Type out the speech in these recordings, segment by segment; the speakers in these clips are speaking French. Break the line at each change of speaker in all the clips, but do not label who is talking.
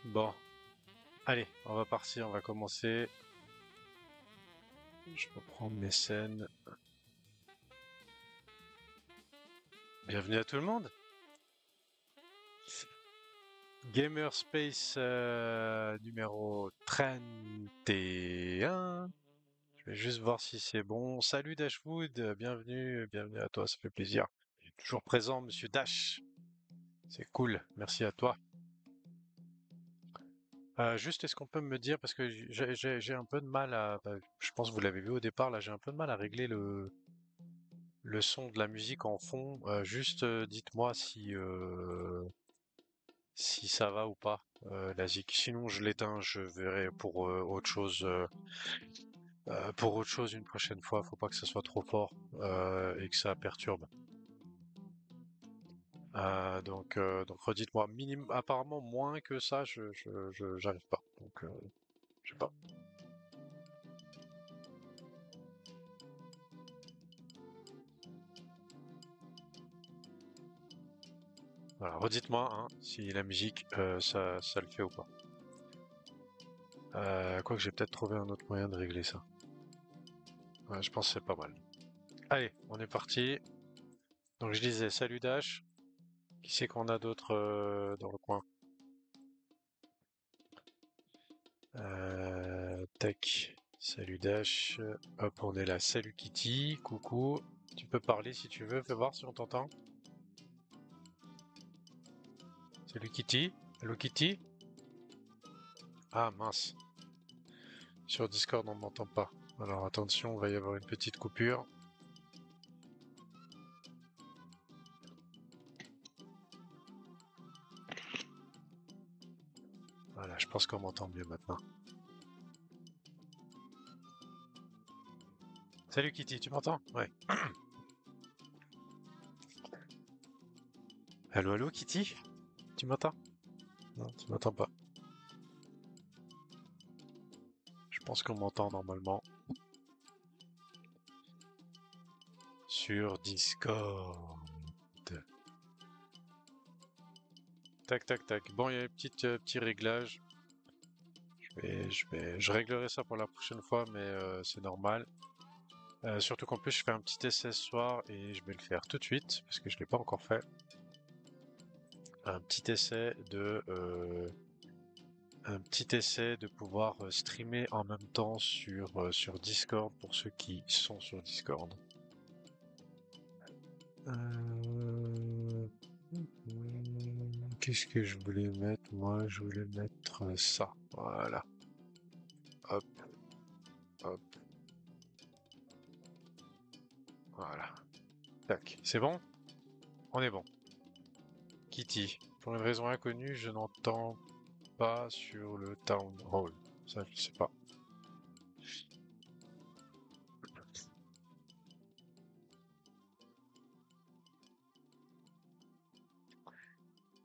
Bon, allez, on va partir, on va commencer. Je peux prendre mes scènes. Bienvenue à tout le monde. Gamerspace numéro 31. Je vais juste voir si c'est bon. Salut Dashwood, bienvenue à toi, ça fait plaisir. Toujours présent, monsieur Dash. C'est cool, merci à toi. Juste, est-ce qu'on peut me dire, parce que j'ai un peu de mal à, je pense que vous l'avez vu au départ, là, j'ai un peu de mal à régler le son de la musique en fond. Juste, dites-moi si ça va ou pas, la zik. Sinon, je l'éteins, je verrai pour autre chose une prochaine fois. Faut pas que ça soit trop fort et que ça perturbe. Donc redites-moi. Apparemment moins que ça, j'arrive pas. Donc, je sais pas. Voilà, redites-moi hein, si la musique, ça le fait ou pas. Quoique j'ai peut-être trouvé un autre moyen de régler ça. Ouais, je pense que c'est pas mal. Allez, on est parti. Donc je disais, salut Dash. Qui c'est qu'on a d'autre dans le coin? Tac. Salut Dash. Hop, on est là. Salut Kitty. Coucou. Tu peux parler si tu veux. Fais voir si on t'entend. Salut Kitty. Hello Kitty. Ah mince. Sur Discord, on ne m'entend pas. Alors attention, il va y avoir une petite coupure. Voilà, je pense qu'on m'entend mieux maintenant. Salut Kitty, tu m'entends? Ouais. Allô, allô Kitty? Tu m'entends? Non, tu m'entends pas. Je pense qu'on m'entend normalement. Sur Discord. Tac, tac, tac. Bon, il y a un petit réglage. Je réglerai ça pour la prochaine fois, mais c'est normal. Surtout qu'en plus, je fais un petit essai ce soir et je vais le faire tout de suite parce que je l'ai pas encore fait. Un petit essai de pouvoir streamer en même temps sur Discord pour ceux qui sont sur Discord. Qu'est-ce que je voulais mettre? Moi, je voulais mettre ça. Voilà. Hop, hop. Voilà. Tac. C'est bon? On est bon. Kitty. Pour une raison inconnue, je n'entends pas sur le Town Hall. Ça, je sais pas.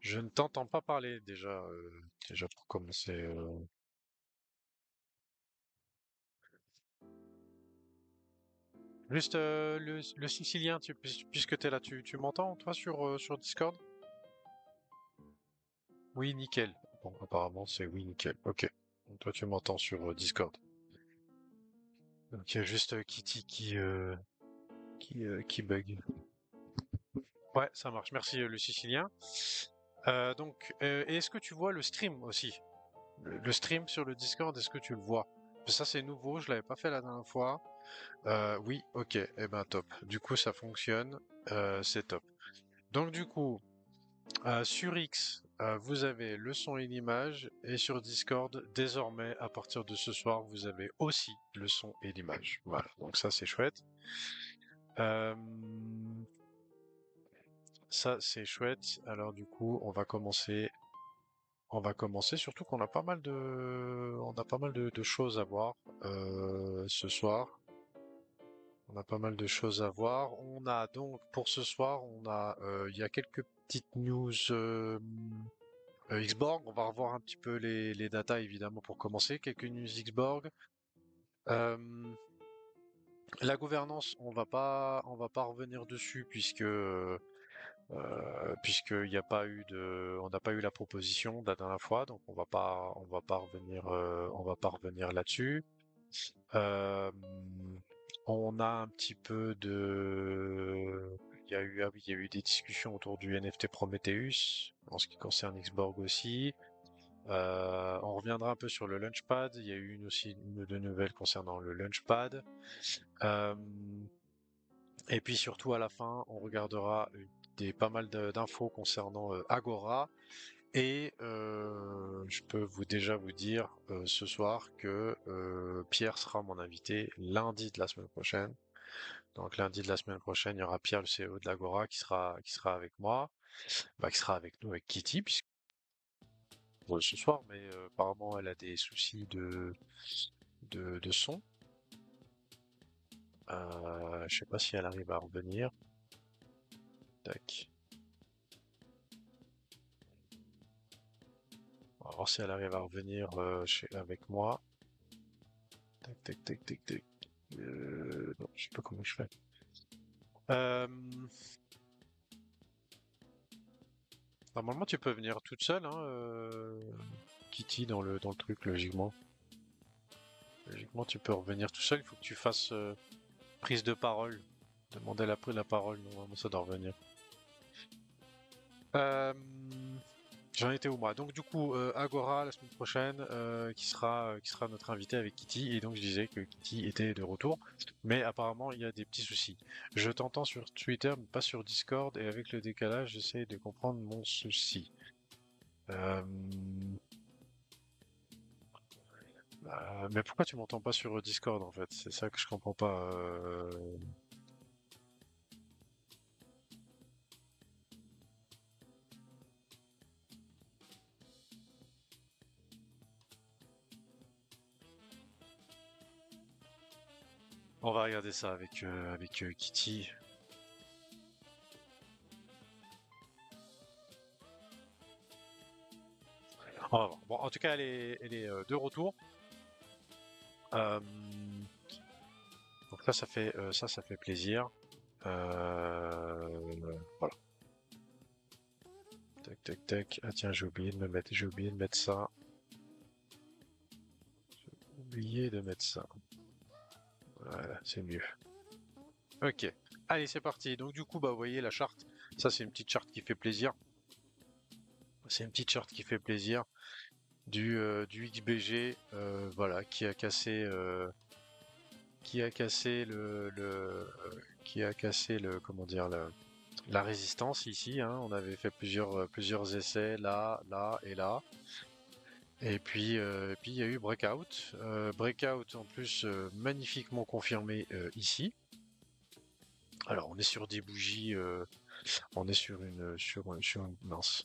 Je ne t'entends pas parler déjà pour commencer. Juste le Sicilien, puisque tu es là, tu m'entends toi sur Discord? Oui, nickel. Bon, apparemment c'est oui, nickel. Ok. Donc, toi tu m'entends sur Discord. Donc il y a juste Kitty qui bug. Ouais, ça marche. Merci le Sicilien. Et est-ce que tu vois le stream aussi? Le stream sur le Discord, est-ce que tu le vois? Ça c'est nouveau, je l'avais pas fait la dernière fois. Oui, ok, eh ben top. Du coup ça fonctionne, c'est top. Donc du coup, sur X, vous avez le son et l'image, et sur Discord, désormais, à partir de ce soir, vous avez aussi le son et l'image. Voilà, donc ça c'est chouette. Euh, Ça c'est chouette. Alors du coup, on va commencer. On va commencer, surtout qu'on a pas mal de choses à voir ce soir. On a pas mal de choses à voir. On a donc pour ce soir, il y a quelques petites news Xborg. On va revoir un petit peu les datas évidemment pour commencer. Quelques news Xborg. Euh, la gouvernance, on va pas revenir dessus puisque puisqu'il n'y a pas eu on n'a pas eu la proposition de la dernière fois, donc on va pas revenir là-dessus. Euh, on a un petit peu ah oui, il y a eu des discussions autour du NFT Prometheus, en ce qui concerne Xborg aussi. On reviendra un peu sur le Launchpad. Il y a eu aussi une ou deux nouvelles concernant le Launchpad. Euh, et puis surtout à la fin, on regardera pas mal d'infos concernant Agora. Et je peux déjà vous dire ce soir que Pierre sera mon invité lundi de la semaine prochaine. Donc lundi de la semaine prochaine, il y aura Pierre, le CEO de l'Agora, qui sera avec moi, qui sera avec nous, avec Kitty, puisque ce soir, mais apparemment elle a des soucis de son. Je sais pas si elle arrive à revenir. Tac. On va voir si elle arrive à revenir avec moi. Tac, tac, tac, tac, tac. Non, je sais pas comment je fais. Euh, Normalement, tu peux venir toute seule, hein, Kitty, dans le truc, logiquement. Logiquement, tu peux revenir tout seul. Il faut que tu fasses prise de parole. Demander la parole, normalement, ça doit revenir. Euh, J'en étais où moi? Donc du coup, Agora la semaine prochaine, qui sera notre invité avec Kitty, et donc je disais que Kitty était de retour, mais apparemment il y a des petits soucis. Je t'entends sur Twitter, mais pas sur Discord, et avec le décalage, j'essaie de comprendre mon souci. Mais pourquoi tu m'entends pas sur Discord en fait? C'est ça que je comprends pas. On va regarder ça avec Kitty. On va voir. Bon, en tout cas, elle est de retour. Euh, donc ça fait plaisir. Voilà. Tac, tac, tac. Ah tiens, j'ai oublié de mettre ça. J'ai oublié de mettre ça. Voilà, c'est mieux. Ok. Allez, c'est parti. Donc du coup, bah, vous voyez la charte. Ça, c'est une petite charte qui fait plaisir. C'est une petite charte qui fait plaisir du XBG, voilà, qui a cassé comment dire, la résistance ici, hein. On avait fait plusieurs essais là, là et là. Et puis il y a eu Breakout. Breakout en plus magnifiquement confirmé ici. Alors on est sur des bougies, on est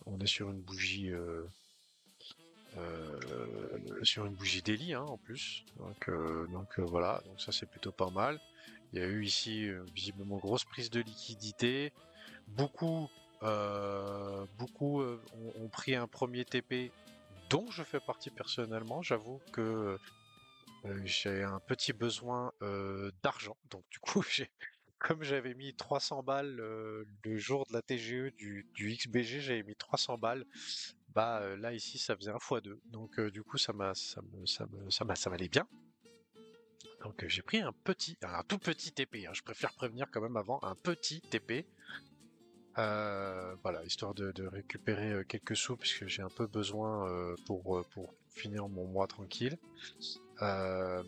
on est sur une bougie sur une bougie daily, hein, en plus. Donc voilà, donc ça c'est plutôt pas mal. Il y a eu ici visiblement grosse prise de liquidité. Beaucoup ont pris un premier TP dont je fais partie personnellement. J'avoue que j'ai un petit besoin d'argent. Donc du coup, comme j'avais mis 300 balles le jour de la TGE du XBG, j'avais mis 300 balles. Bah là ici, ça faisait un fois 2. Donc du coup, ça m'allait bien. Donc j'ai pris un tout petit TP, hein. Je préfère prévenir quand même avant, un petit TP. Voilà, histoire de récupérer quelques sous, puisque j'ai un peu besoin pour finir mon mois tranquille. Euh,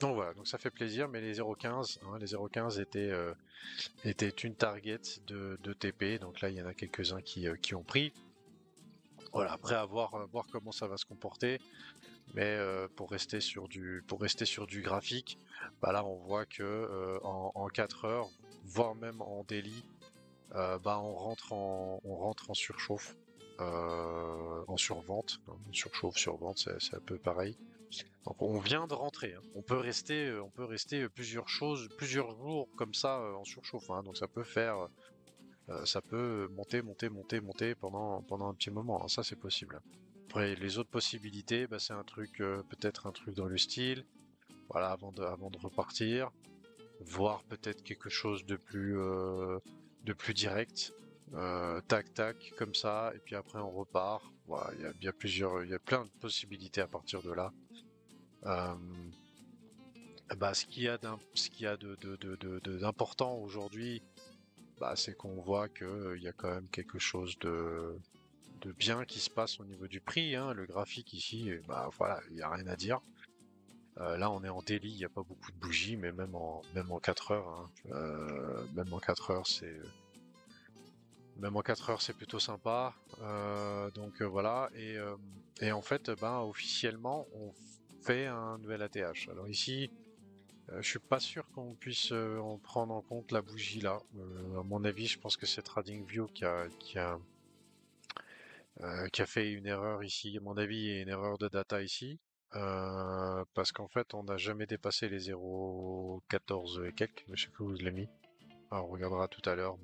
donc voilà, donc ça fait plaisir, mais les 0,15, hein, les 0,15 étaient une target de TP, donc là il y en a quelques-uns qui ont pris. Voilà, après voir comment ça va se comporter. Mais pour rester sur du graphique, bah là on voit que en 4 heures, voire même en daily, bah on rentre en surchauffe, en survente. Surchauffe, survente, c'est un peu pareil. Donc on vient de rentrer, hein. On peut rester plusieurs jours comme ça en surchauffe, hein. Donc ça peut monter pendant un petit moment, hein. Ça c'est possible. Après, les autres possibilités, bah, c'est peut-être un truc dans le style, voilà, avant de repartir, voir peut-être quelque chose de plus direct. tac tac comme ça, et puis après on repart. Voilà, il y a plein de possibilités à partir de là. Euh, Bah, ce qu'il y a d'important aujourd'hui, bah, c'est qu'on voit que il y a quand même quelque chose de bien qui se passe au niveau du prix, hein. Le graphique ici, bah voilà, il n'y a rien à dire. Là, on est en daily, il n'y a pas beaucoup de bougies, mais même en 4 heures, hein, même en 4 heures, même en 4 heures, c'est plutôt sympa. Donc voilà, et en fait, ben officiellement, on fait un nouvel ATH. Alors ici, je suis pas sûr qu'on puisse en prendre en compte la bougie là. À mon avis, je pense que c'est TradingView qui a fait une erreur ici. À mon avis, il y a une erreur de data ici. Parce qu'en fait, on n'a jamais dépassé les 0,14 et quelques. Je sais plus où je l'ai mis. Alors, on regardera tout à l'heure,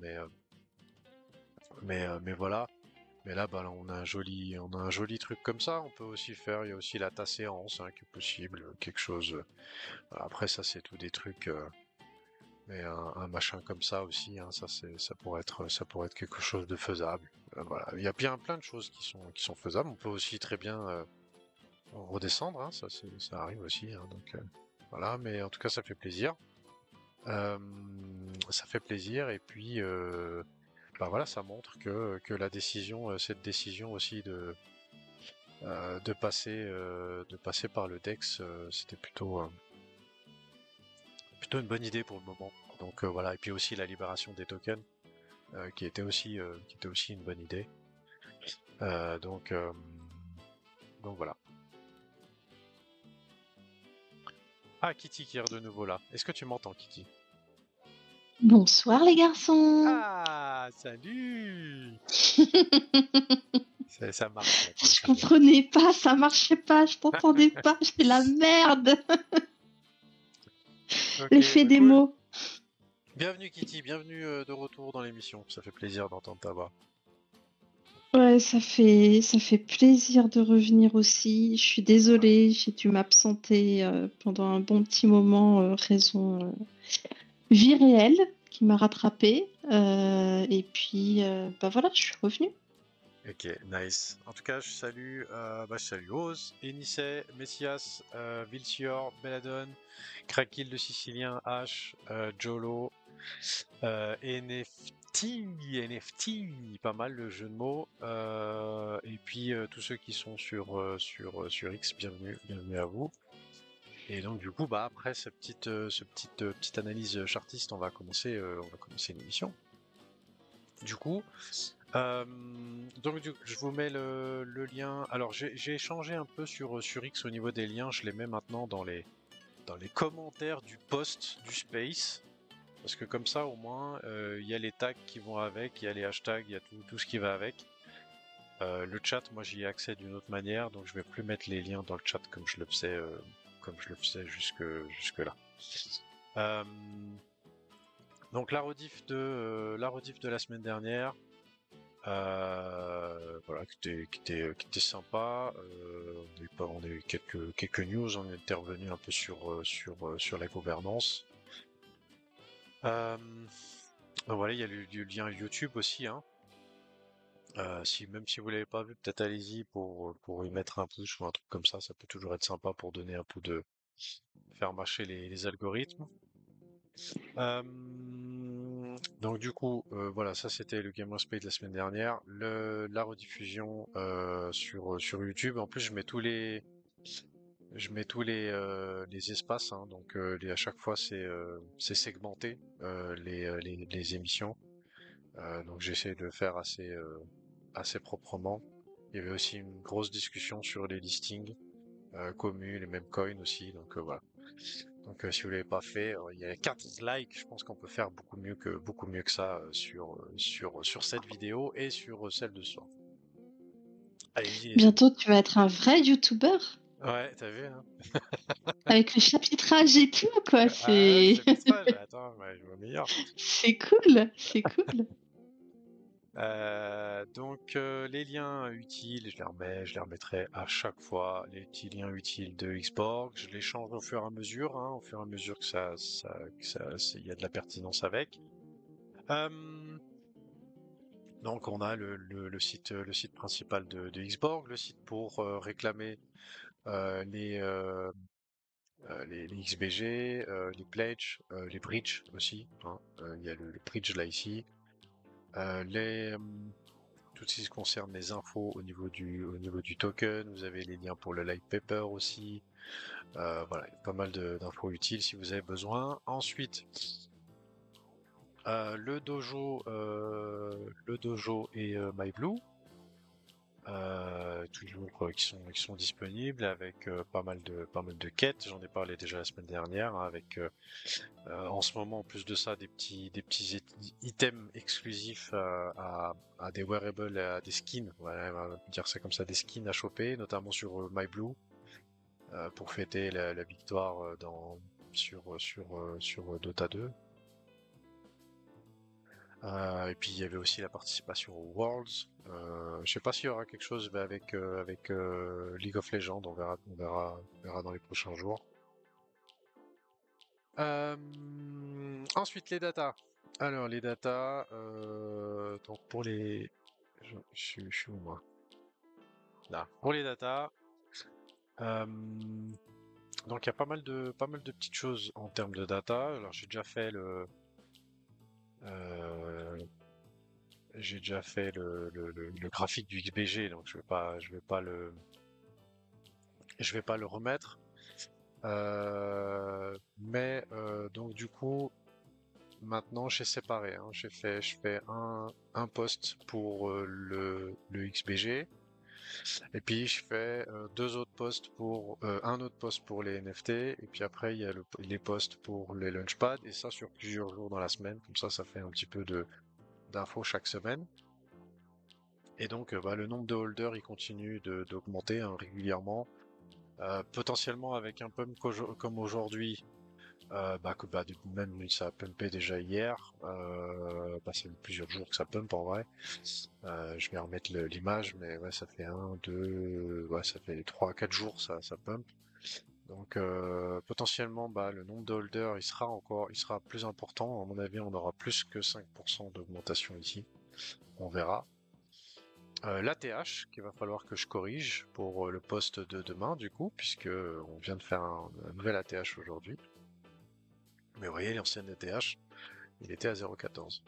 mais voilà. Mais là, bah, là, on a un joli truc comme ça. On peut aussi faire. Il y a aussi la tasse séance, hein, qui est possible, quelque chose. Après, ça, c'est tout des trucs. Mais un machin comme ça aussi, hein, ça pourrait être quelque chose de faisable. Voilà, il y a bien plein de choses qui sont faisables. On peut aussi très bien redescendre, hein, ça arrive aussi. Hein, donc voilà, mais en tout cas, ça fait plaisir. Euh, Ça fait plaisir, et puis bah voilà, ça montre que la décision, cette décision aussi de passer par le DEX, c'était plutôt une bonne idée pour le moment. Donc voilà, et puis aussi la libération des tokens, qui était aussi une bonne idée. Donc voilà. Ah, Kitty qui est de nouveau là. Est-ce que tu m'entends, Kitty?
Bonsoir les garçons.
Ah, salut! Ça marche maintenant,
Je
c'est bon.
comprenais pas, ça marchait pas, je t'entendais pas, j'étais la merde.
Ok,
L'effet
bah
des
cool.
mots.
Bienvenue Kitty, bienvenue de retour dans l'émission. Ça fait plaisir d'entendre ta voix.
Ouais, ça fait plaisir de revenir aussi. Je suis désolée, j'ai dû m'absenter pendant un bon petit moment, raison vie réelle qui m'a rattrapée. Et puis, bah voilà, je suis revenue.
Ok, nice. En tout cas, je salue Oz, Enissé, Messias, Vilsior, Belladone, Krakil le Sicilien, H, Jolo, NFT, pas mal le jeu de mots, et puis tous ceux qui sont sur X, bienvenue à vous. Et donc du coup, bah après cette petite analyse chartiste, on va commencer l'émission. Du coup, euh, donc je vous mets le lien. Alors j'ai échangé un peu sur X au niveau des liens. Je les mets maintenant dans les commentaires du post du space. Parce que comme ça, au moins, il y a les tags qui vont avec, il y a les hashtags, il y a tout ce qui va avec. Le chat, moi, j'y ai accès d'une autre manière, donc je vais plus mettre les liens dans le chat comme je le faisais jusque là. Euh, donc la rediff de la semaine dernière, voilà, qui était sympa. On a eu quelques news, on est intervenu un peu sur la gouvernance. Donc voilà, il y a du lien YouTube aussi, hein. Même si vous l'avez pas vu, peut-être allez-y pour y mettre un pouce ou un truc comme ça peut toujours être sympa pour donner un peu faire marcher les algorithmes. Euh, donc du coup, voilà, ça c'était le Gamers Pay de la semaine dernière. La rediffusion sur YouTube. En plus, je mets tous les espaces, hein, donc à chaque fois c'est segmenté, les émissions. Donc j'essaie de le faire assez proprement. Il y avait aussi une grosse discussion sur les listings communs, les mêmes coins aussi, donc voilà. Donc si vous l'avez pas fait, il y a 4 likes, je pense qu'on peut faire beaucoup mieux que ça sur cette vidéo et sur celle de ce soir. Allez-y les amis.
Bientôt, tu vas être un vrai YouTuber
Ouais, t'as vu, hein?
avec le chapitrage et tout, quoi.
Ah ouais, le
C'est
chapitrage, attends, ouais, je vois meilleur.
c'est cool, c'est cool.
Donc les liens utiles, je les remettrai à chaque fois. Les petits liens utiles de Xborg, je les change au fur et à mesure, hein, au fur et à mesure il y a de la pertinence avec. Euh, Donc on a le site principal de Xborg, le site pour réclamer euh, les, euh, les XBG, les pledges, les bridges aussi, hein. Il y a le bridge là ici. Tout ce qui concerne les infos au niveau du token, vous avez les liens pour le light paper aussi. Voilà, il y a pas mal d'infos utiles si vous avez besoin. Ensuite, le dojo et MyBlue. Toujours qui sont disponibles avec pas mal de quêtes. J'en ai parlé déjà la semaine dernière, hein, avec en ce moment en plus de ça des petits items exclusifs à des wearables, à des skins. Voilà, on va dire ça comme ça, des skins à choper, notamment sur MyBlue pour fêter la victoire sur Dota 2. Et puis il y avait aussi la participation aux Worlds. Je sais pas s'il y aura quelque chose avec League of Legends. On verra dans les prochains jours. Ensuite les datas. Alors les datas. Donc pour les, je suis où moi? Là. Pour les datas. Donc il y a pas mal de petites choses en termes de data. Alors euh, j'ai déjà fait le graphique du XBG, donc je vais pas le remettre. Donc du coup, maintenant j'ai séparé, hein. Je fais un post pour le XBG, et puis je fais un autre post pour les NFT, et puis après il y a les posts pour les launchpads, et ça sur plusieurs jours dans la semaine, comme ça fait un petit peu d'infos chaque semaine. Et donc, le nombre de holders, il continue d'augmenter, hein, régulièrement. Potentiellement avec un pump comme aujourd'hui, même ça a pumpé déjà hier. Ça fait plusieurs jours que ça pump en vrai. Je vais remettre l'image, mais ouais, ça fait ça fait 3 4 jours ça pump. Donc potentiellement, le nombre de holders, il sera plus important. À mon avis, on aura plus que 5% d'augmentation ici. On verra. L'ATH qu'il va falloir que je corrige pour le poste de demain du coup, puisque on vient de faire un nouvel ATH aujourd'hui. Mais vous voyez, l'ancienne ATH, il était à 0,14.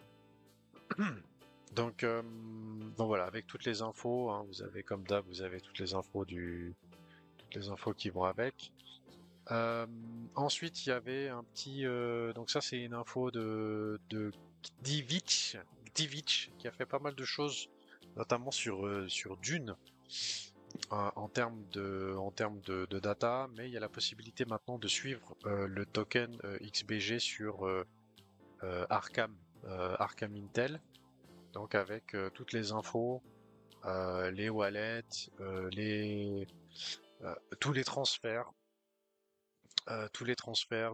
Donc voilà, avec toutes les infos, hein, vous avez comme d'hab, vous avez toutes les infos toutes les infos qui vont avec. Ensuite, il y avait un petit, donc ça c'est une info de Divich, qui a fait pas mal de choses, notamment sur Dune. En termes de data, mais il y a la possibilité maintenant de suivre le token XBG sur Arkham, Arkham Intel, donc avec toutes les infos, les wallets, les tous les transferts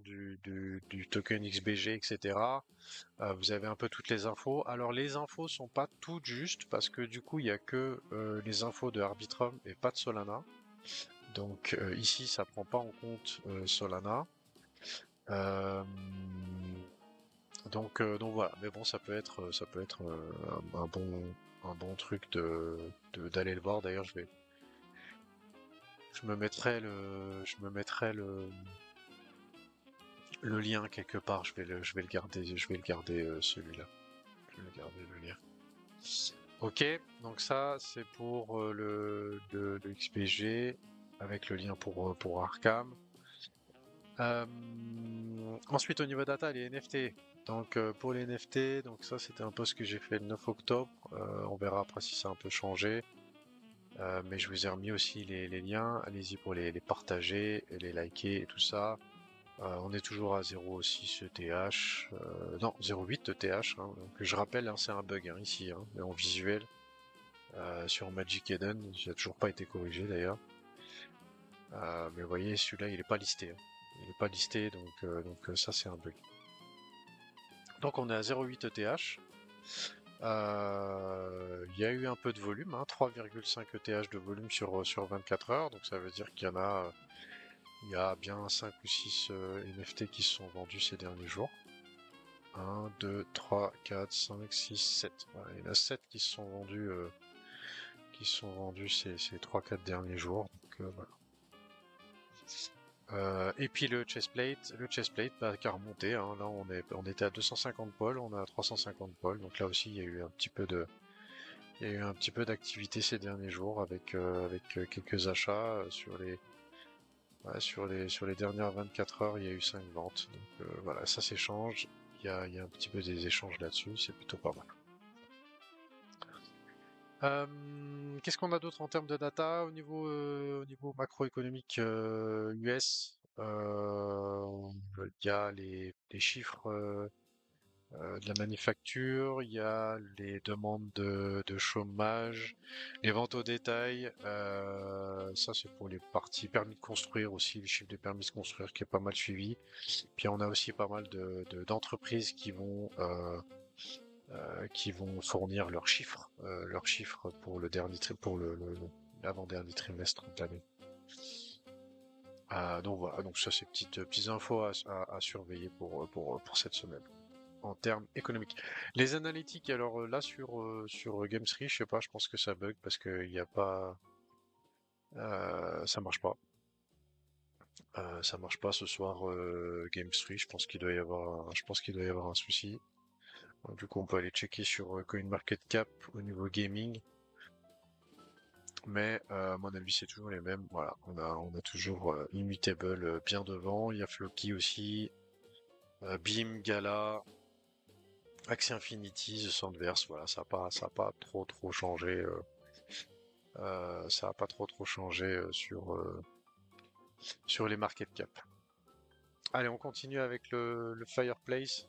du token XBG, etc. Vous avez un peu toutes les infos. Alors les infos sont pas toutes justes parce que du coup il y a que les infos de Arbitrum et pas de Solana. Donc ici, ça prend pas en compte Solana. Euh, donc voilà. Mais bon, ça peut être un bon truc d'aller le voir. D'ailleurs, je me mettrai le lien quelque part. Je vais le garder, celui-là. Je vais le garder le lien. Ok, donc ça c'est pour le XPG avec le lien pour Arkham. Ensuite, au niveau data, les NFT. Donc, pour les NFT, donc ça, c'était un post que j'ai fait le 9 octobre. On verra après si ça a un peu changé. Mais je vous ai remis aussi les liens. Allez-y pour les partager, et les liker et tout ça. On est toujours à 0,6 ETH. Non, 0,8 ETH. Hein. Donc, je rappelle, hein, c'est un bug hein, ici, hein, mais en visuel. Sur Magic Eden, il n'a toujours pas été corrigé d'ailleurs. Mais vous voyez, celui-là, il n'est pas listé. Hein. Il n'est pas listé, donc ça c'est un bug. Donc on est à 0,8 ETH. Il y a eu un peu de volume, hein, 3,5 ETH de volume sur 24 heures, donc ça veut dire il y a bien 5 ou 6 NFT qui se sont vendus ces derniers jours. 1, 2, 3, 4, 5, 6, 7. Voilà, il y en a 7 qui se sont vendus ces 3-4 derniers jours. Donc, voilà. Et puis le chestplate qui a remonté. Hein. Là, on était à 250 pôles, on est à 350 pôles. Donc là aussi, il y a eu un petit peu d'activité ces derniers jours avec quelques achats sur les dernières 24 heures. Il y a eu 5 ventes. Donc voilà, ça s'échange. Il y a un petit peu des échanges là-dessus. C'est plutôt pas mal. Qu'est-ce qu'on a d'autre en termes de data au niveau macroéconomique US? Il y a les chiffres de la manufacture, il y a les demandes de chômage, les ventes au détail. Ça, c'est pour les parties permis de construire aussi, les chiffres des permis de construire qui est pas mal suivi. Puis on a aussi pas mal d'entreprises qui vont fournir leurs chiffres pour le dernier pour l'avant-dernier trimestre de l'année. Donc voilà, donc ça c'est petites infos à surveiller pour cette semaine en termes économiques. Les analytiques, alors là sur Gamestree, je sais pas, je pense que ça bug parce que il y a pas, ça marche pas. Ça marche pas ce soir Gamestree. Je pense qu'il doit y avoir un souci. Du coup, on peut aller checker sur CoinMarketCap au niveau gaming. Mais à mon avis, c'est toujours les mêmes. Voilà, on a toujours Immutable bien devant. Il y a Floki aussi, Beam, Gala, Axie Infinity, The Sandverse. Voilà, ça a pas trop changé. Ça a pas trop changé sur les market cap. Allez, on continue avec le Fireplace.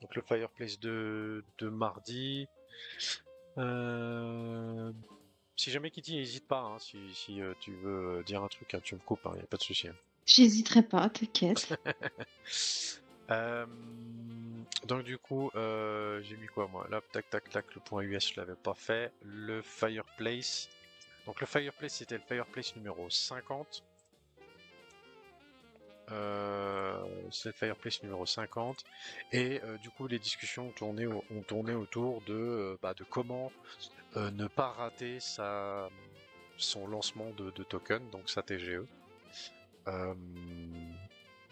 Donc le Fireplace de mardi. Si jamais Kitty, n'hésite pas, hein, si tu veux dire un truc, hein, tu me coupes, il n'y a pas de souci. Hein.
J'hésiterai pas, t'inquiète.
Donc du coup, j'ai mis quoi moi? Là, tac, tac, tac, le point US, je l'avais pas fait. Le Fireplace. Donc le Fireplace, c'était le Fireplace numéro 50. C'est le Fireplace numéro 50. Et du coup, les discussions ont tourné autour de comment ne pas rater son lancement de token, donc sa TGE.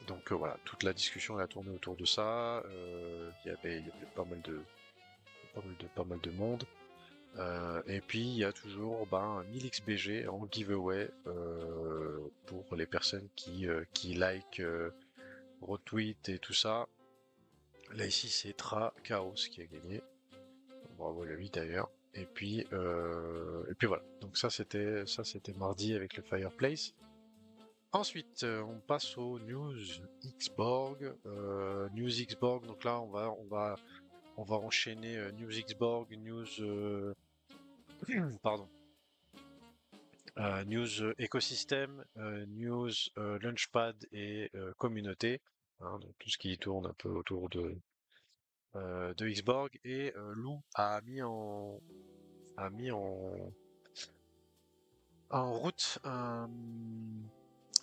Donc voilà, toute la discussion a tourné autour de ça. Il y avait pas mal de monde. Et puis il y a toujours 1000 XBG en giveaway pour les personnes qui like, retweet et tout ça. Là ici c'est Tra Chaos qui a gagné. Bravo à lui d'ailleurs. Et puis voilà. Donc ça c'était mardi avec le Fireplace. Ensuite, on passe aux News Xborg. News Xborg, donc là on va enchaîner News Xborg, News pardon. News écosystème, news launchpad et communauté, hein, donc tout ce qui tourne un peu autour de Xborg. Et Lou a mis en route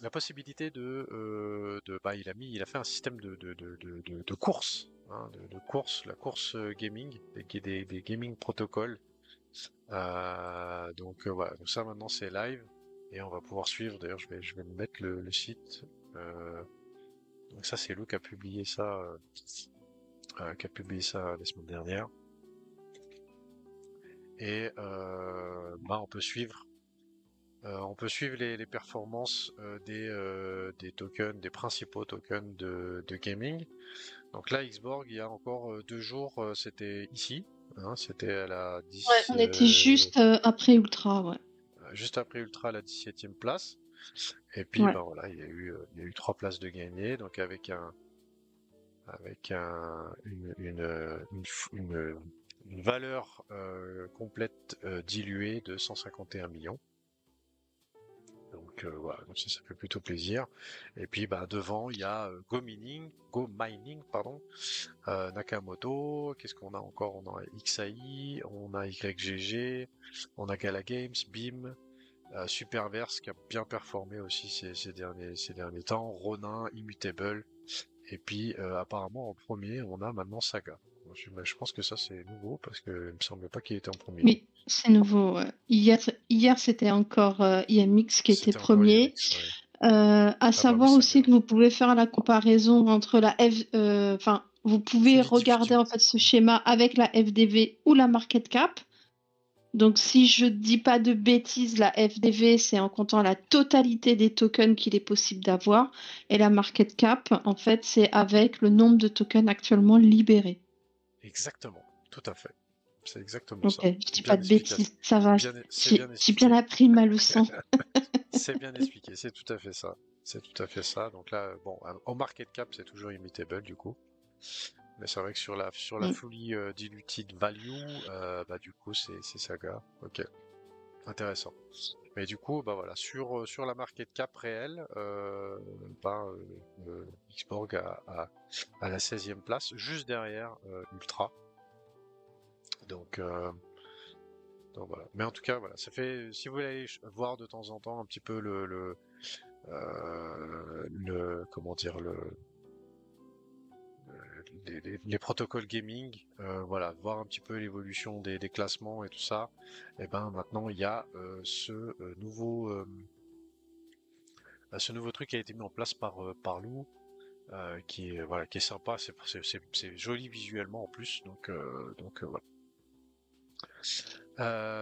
la possibilité il a fait un système de course, hein, de course, la course gaming, des gaming protocoles. Donc voilà, donc ça maintenant c'est live et on va pouvoir suivre. D'ailleurs, je vais me mettre le site. Donc ça c'est Lou qui a publié ça, la semaine dernière. Et on peut suivre. On peut suivre les performances des tokens, des principaux tokens de gaming. Donc là, Xborg, il y a encore 2 jours, c'était ici. Hein, c'était à la 10.
Ouais, on était juste après Ultra, ouais.
Juste après Ultra à la 17e place. Et puis
Ouais.
voilà, il y a eu 3 places de gagnées, donc avec une valeur complète diluée de 151 millions. Donc voilà, donc ça fait plutôt plaisir. Et puis devant, il y a Go Mining, pardon, Nakamoto. Qu'est-ce qu'on a encore? On a XAI, on a YGG, on a Gala Games, BIM, Superverse qui a bien performé aussi ces derniers temps, Ronin, Immutable Et puis apparemment en premier, on a maintenant Saga. Je pense que ça c'est nouveau parce que il me semblait pas qu'il était en premier.
Oui, c'est nouveau. Hier c'était encore IMX qui était
C'était encore
premier.
IMX, ouais.
À
Ah bah oui,
savoir aussi
Saga.
que vous pouvez faire la comparaison entre la F, enfin, vous pouvez regarder en fait ce schéma avec la FDV ou la market cap. Donc, si je dis pas de bêtises, la FDV, c'est en comptant la totalité des tokens qu'il est possible d'avoir. Et la market cap, en fait, c'est avec le nombre de tokens actuellement libérés.
Exactement, tout à fait. C'est exactement
Ok,
ça.
je dis
Bien
pas de
expliqué.
bêtises, ça va.
C'est bien
J'ai bien
expliqué.
appris ma leçon.
C'est bien expliqué, c'est tout à fait ça. C'est tout à fait ça. Donc là, bon, au market cap, c'est toujours immutable du coup. Mais c'est vrai que sur la
Mm.
fully diluted value, bah du coup c'est Saga. Ok, intéressant. Mais du coup, bah voilà, sur la market cap réelle, bah, Xborg à la 16e place, juste derrière Ultra. Donc, voilà. Mais en tout cas, voilà, ça fait. Si vous voulez aller voir de temps en temps un petit peu comment dire, les protocoles gaming, voilà, voir un petit peu l'évolution des classements et tout ça. Et ben maintenant, il y a ce nouveau truc qui a été mis en place par Lou, qui est voilà, qui est sympa. C'est joli visuellement en plus, donc voilà.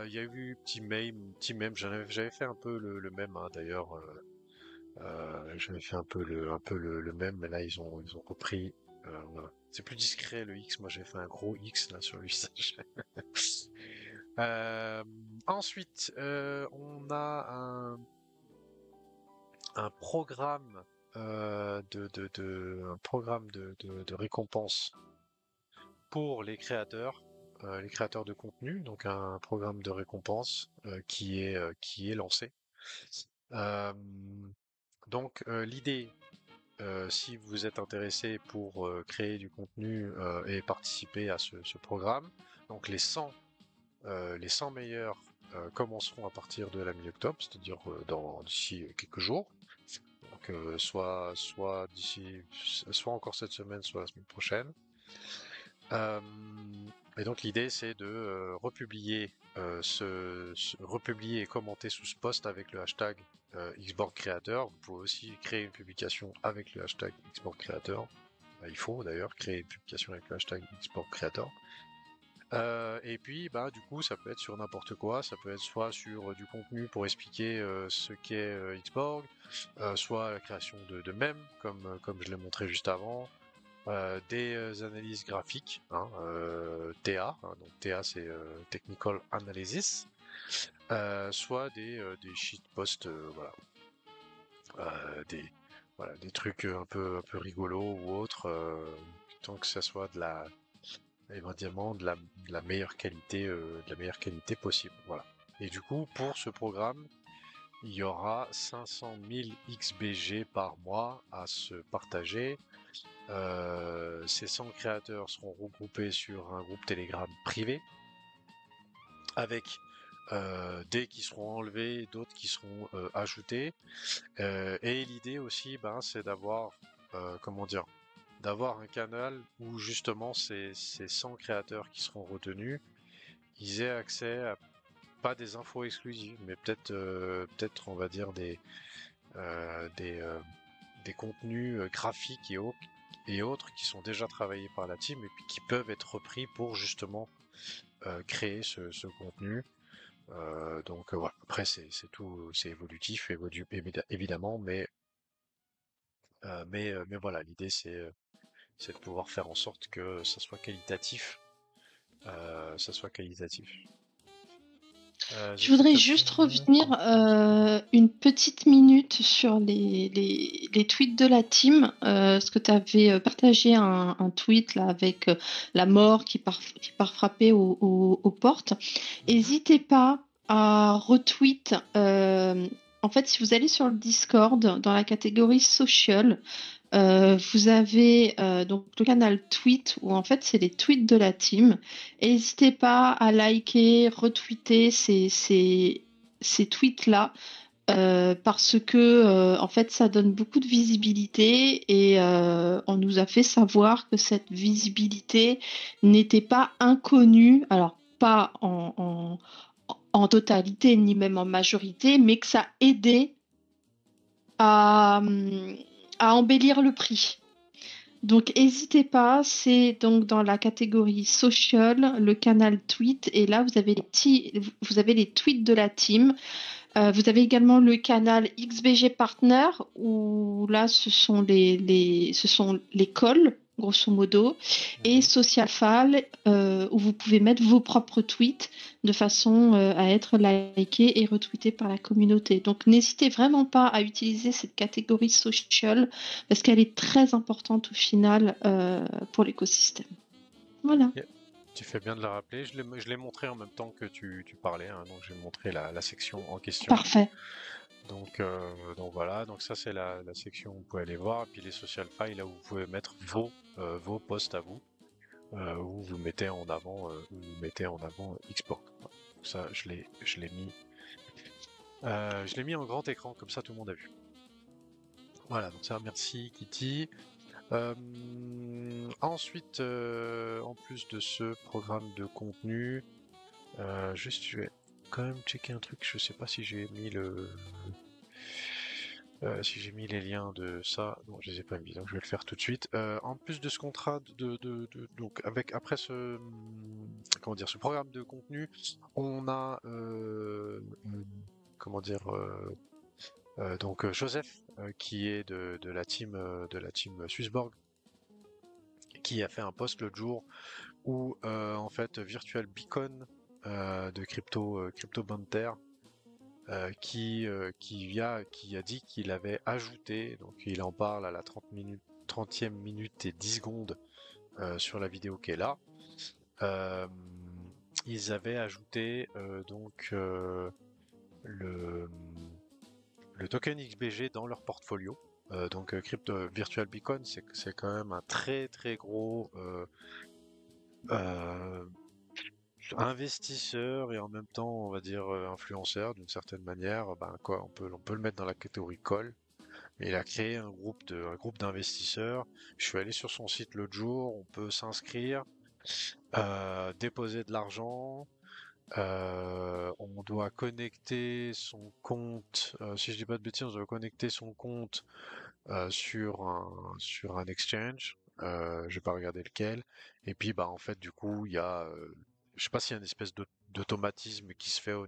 Il y a eu petit mème. J'avais fait un peu le mème hein, d'ailleurs. J'avais fait un peu le mème, mais là ils ont repris. Voilà. C'est plus discret le X. Moi j'avais fait un gros X là sur le visage. Ensuite, on a un programme un programme de récompense pour les créateurs de contenu, donc un programme de récompense qui est lancé. Euh, donc l'idée, si vous êtes intéressé pour créer du contenu et participer à ce programme, donc les 100 meilleurs commenceront à partir de la mi-octobre, c'est-à-dire d'ici quelques jours. Donc soit encore cette semaine, soit la semaine prochaine. Et donc l'idée c'est de republier republier et commenter sous ce post avec le hashtag Xborg Creator. Vous pouvez aussi créer une publication avec le hashtag Xborg Creator. Il faut d'ailleurs créer une publication avec le hashtag Xborg Creator. Et puis bah du coup ça peut être sur n'importe quoi, ça peut être soit sur du contenu pour expliquer ce qu'est Xborg, soit la création de mèmes comme je l'ai montré juste avant. Des analyses graphiques, hein, TA, hein, donc TA c'est Technical Analysis, soit des shitposts, voilà, des trucs un peu rigolos ou autres, tant que ça soit évidemment de la meilleure qualité possible, voilà. Et du coup, pour ce programme, il y aura 500 000 XBG par mois à se partager. Ces 100 créateurs seront regroupés sur un groupe Telegram privé avec des qui seront enlevés, d'autres qui seront ajoutés. Et l'idée aussi, c'est d'avoir un canal où justement ces 100 créateurs qui seront retenus, ils aient accès à pas des infos exclusives, mais peut-être on va dire des contenus graphiques et autres qui sont déjà travaillés par la team et puis qui peuvent être repris pour justement créer ce contenu. Donc voilà. Après c'est tout, c'est évolutif, évidemment, mais voilà, l'idée c'est de pouvoir faire en sorte que ça soit qualitatif.
Je
J'ai
voudrais
peut-être
juste
oublié.
revenir une petite minute sur les tweets de la team, parce que tu avais partagé un tweet là avec la mort qui part frapper aux portes. N'hésitez pas à retweet. En fait, si vous allez sur le Discord, dans la catégorie social, vous avez donc le canal tweet où en fait c'est les tweets de la team. N'hésitez pas à liker, retweeter ces tweets-là parce que en fait ça donne beaucoup de visibilité et on nous a fait savoir que cette visibilité n'était pas inconnue, alors pas en totalité ni même en majorité, mais que ça aidait à, à embellir le prix. Donc n'hésitez pas, c'est donc dans la catégorie social, le canal tweet, et là vous avez les tweets de la team. Vous avez également le canal XBG Partner où là ce sont les calls grosso modo et Social File où vous pouvez mettre vos propres tweets de façon à être likés et retweetés par la communauté. Donc n'hésitez vraiment pas à utiliser cette catégorie social parce qu'elle est très importante au final pour l'écosystème. Voilà.
Yeah. Tu fais bien de le rappeler. Je l'ai montré en même temps que tu parlais, hein, donc j'ai montré la section en question.
Parfait.
Donc voilà, donc ça c'est la section où vous pouvez aller voir. Et puis les social files, là où vous pouvez mettre vos posts à vous, où vous mettez en avant, export. Donc ça je l'ai mis en grand écran, comme ça tout le monde a vu. Voilà, donc ça merci Kitty. Ensuite, en plus de ce programme de contenu, juste je vais quand même checker un truc, je sais pas si j'ai mis si j'ai mis les liens de ça, non je les ai pas mis, donc je vais le faire tout de suite. En plus de ce contrat donc après ce comment dire, ce programme de contenu, on a comment dire donc Joseph qui est de la team Swissborg, qui a fait un post l'autre jour où en fait Virtual Beacon de Crypto Banter qui a dit qu'il avait ajouté, donc il en parle à la 30e minute et 10 secondes sur la vidéo qui est là. Ils avaient ajouté donc le token XBG dans leur portfolio. Donc Crypto Virtual Beacon, c'est quand même un très très gros investisseur et en même temps, on va dire influenceur d'une certaine manière. Ben quoi, on peut le mettre dans la catégorie call. Mais il a créé un groupe d'investisseurs. Je suis allé sur son site l'autre jour. On peut s'inscrire, déposer de l'argent. On doit connecter son compte. Si je dis pas de bêtises, on doit connecter son compte sur un exchange. Je vais pas regarder lequel. Et puis bah en fait du coup il y a je sais pas s'il y a une espèce d'automatisme qui se fait euh,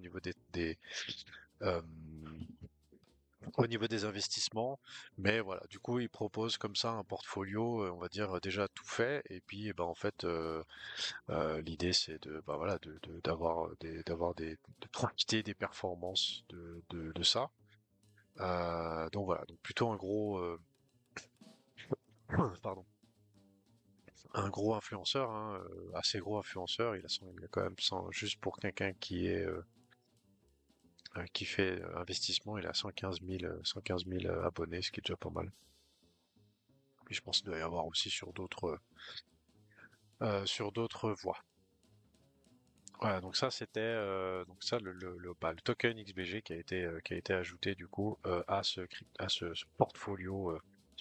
au niveau des investissements, mais voilà, du coup il propose comme ça un portfolio, on va dire déjà tout fait, et puis bah en fait l'idée c'est de bah voilà de profiter des performances de ça. Donc voilà, donc plutôt un gros pardon. Un gros influenceur, hein, assez gros influenceur. Il a quand même juste pour quelqu'un qui fait investissement, il a 115 000 abonnés, ce qui est déjà pas mal. Puis je pense qu'il doit y avoir aussi sur d'autres voies. Voilà, donc ça c'était donc ça le token XBG qui a été ajouté du coup ce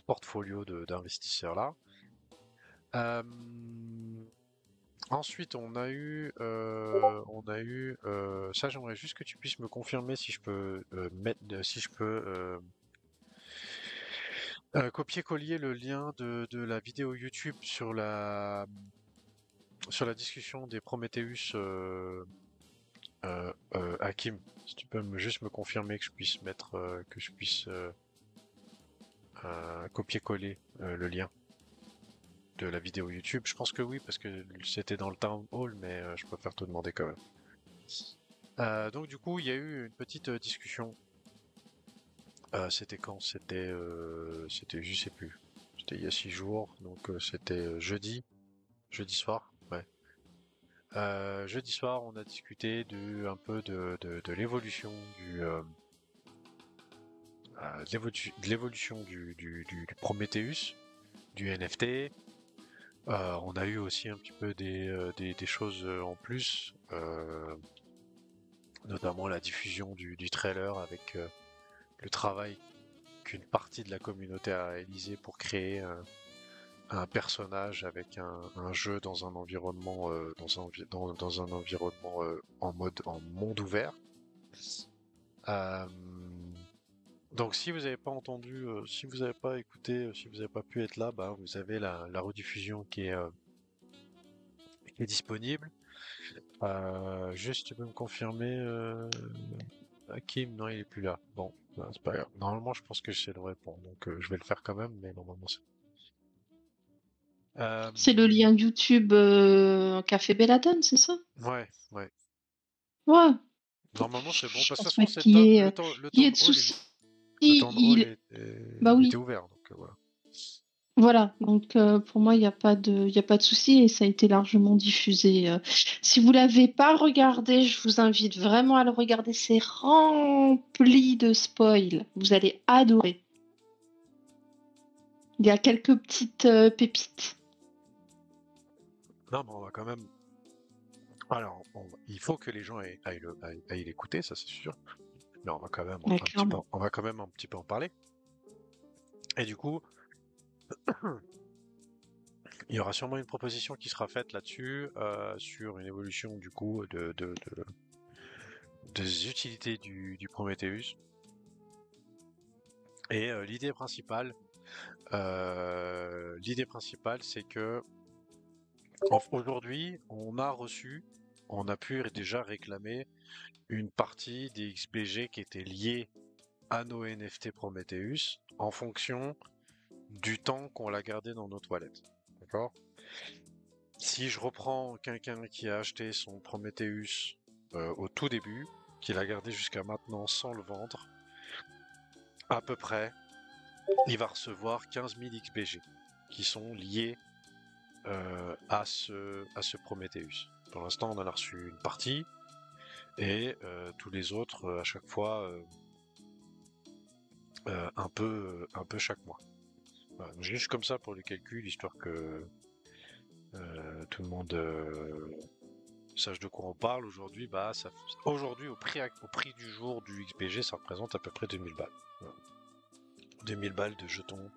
portfolio d'investisseurs là. Euh, Ensuite, ça. J'aimerais juste que tu puisses me confirmer si je peux copier-coller le lien de la vidéo YouTube sur la discussion des Prometheus Hakim. Si tu peux juste me confirmer que je puisse copier-coller le lien de la vidéo YouTube. Je pense que oui, parce que c'était dans le Town Hall, mais je préfère te demander quand même. Donc du coup, il y a eu une petite discussion. C'était quand? Je sais plus. C'était il y a 6 jours, donc c'était jeudi soir. Ouais. Jeudi soir, on a discuté un peu de l'évolution de l'évolution du Prometheus, du NFT. On a eu aussi un petit peu des choses en plus, notamment la diffusion du trailer le travail qu'une partie de la communauté a réalisé pour créer un personnage avec un jeu dans un environnement dans un environnement en monde ouvert. Donc si vous n'avez pas entendu, si vous n'avez pas écouté, si vous n'avez pas pu être là, bah, vous avez la rediffusion qui est disponible. Juste, tu peux me confirmer, Hakim, non, il est plus là. Bon, bah, c'est pas grave. Normalement, je pense que je sais le répondre, donc je vais le faire quand même, mais normalement c'est.
C'est le lien YouTube Café Belladone, c'est ça?
Ouais, ouais.
Ouais.
Normalement, c'est bon.
Je
De toute
pense
façon,
pas
c'est
qu'il y ait,
le
qu'il y ait
town
de
hall,
soucis.
le town hall
Bah
il était
oui.
ouvert, donc voilà.
Voilà, donc pour moi, il y a pas de souci et ça a été largement diffusé. Si vous l'avez pas regardé, je vous invite vraiment à le regarder. C'est rempli de spoil. Vous allez adorer. Il y a quelques petites pépites.
Non, mais on va quand même. Alors, il faut que les gens aillent l'écouter, ça c'est sûr. Mais on va quand même
Ouais, clairement.
on va quand même un petit peu en parler. Et du coup, il y aura sûrement une proposition qui sera faite là-dessus, sur une évolution du coup des utilités du Prometheus. Et l'idée principale, c'est que aujourd'hui, on a pu déjà réclamer une partie des XBG qui étaient liés à nos NFT Prometheus en fonction du temps qu'on l'a gardé dans nos toilettes. D'accord? Si je reprends quelqu'un qui a acheté son Prometheus au tout début, qui l'a gardé jusqu'à maintenant sans le vendre, à peu près, il va recevoir 15 000 XBG qui sont liés à ce Prometheus. Pour l'instant, on en a reçu une partie et tous les autres à chaque fois un peu chaque mois. Voilà, juste comme ça pour les calculs, histoire que tout le monde sache de quoi on parle. Aujourd'hui, bah, aujourd'hui au prix du jour du XBG, ça représente à peu près 2000 balles. Voilà. 2000 balles de jetons,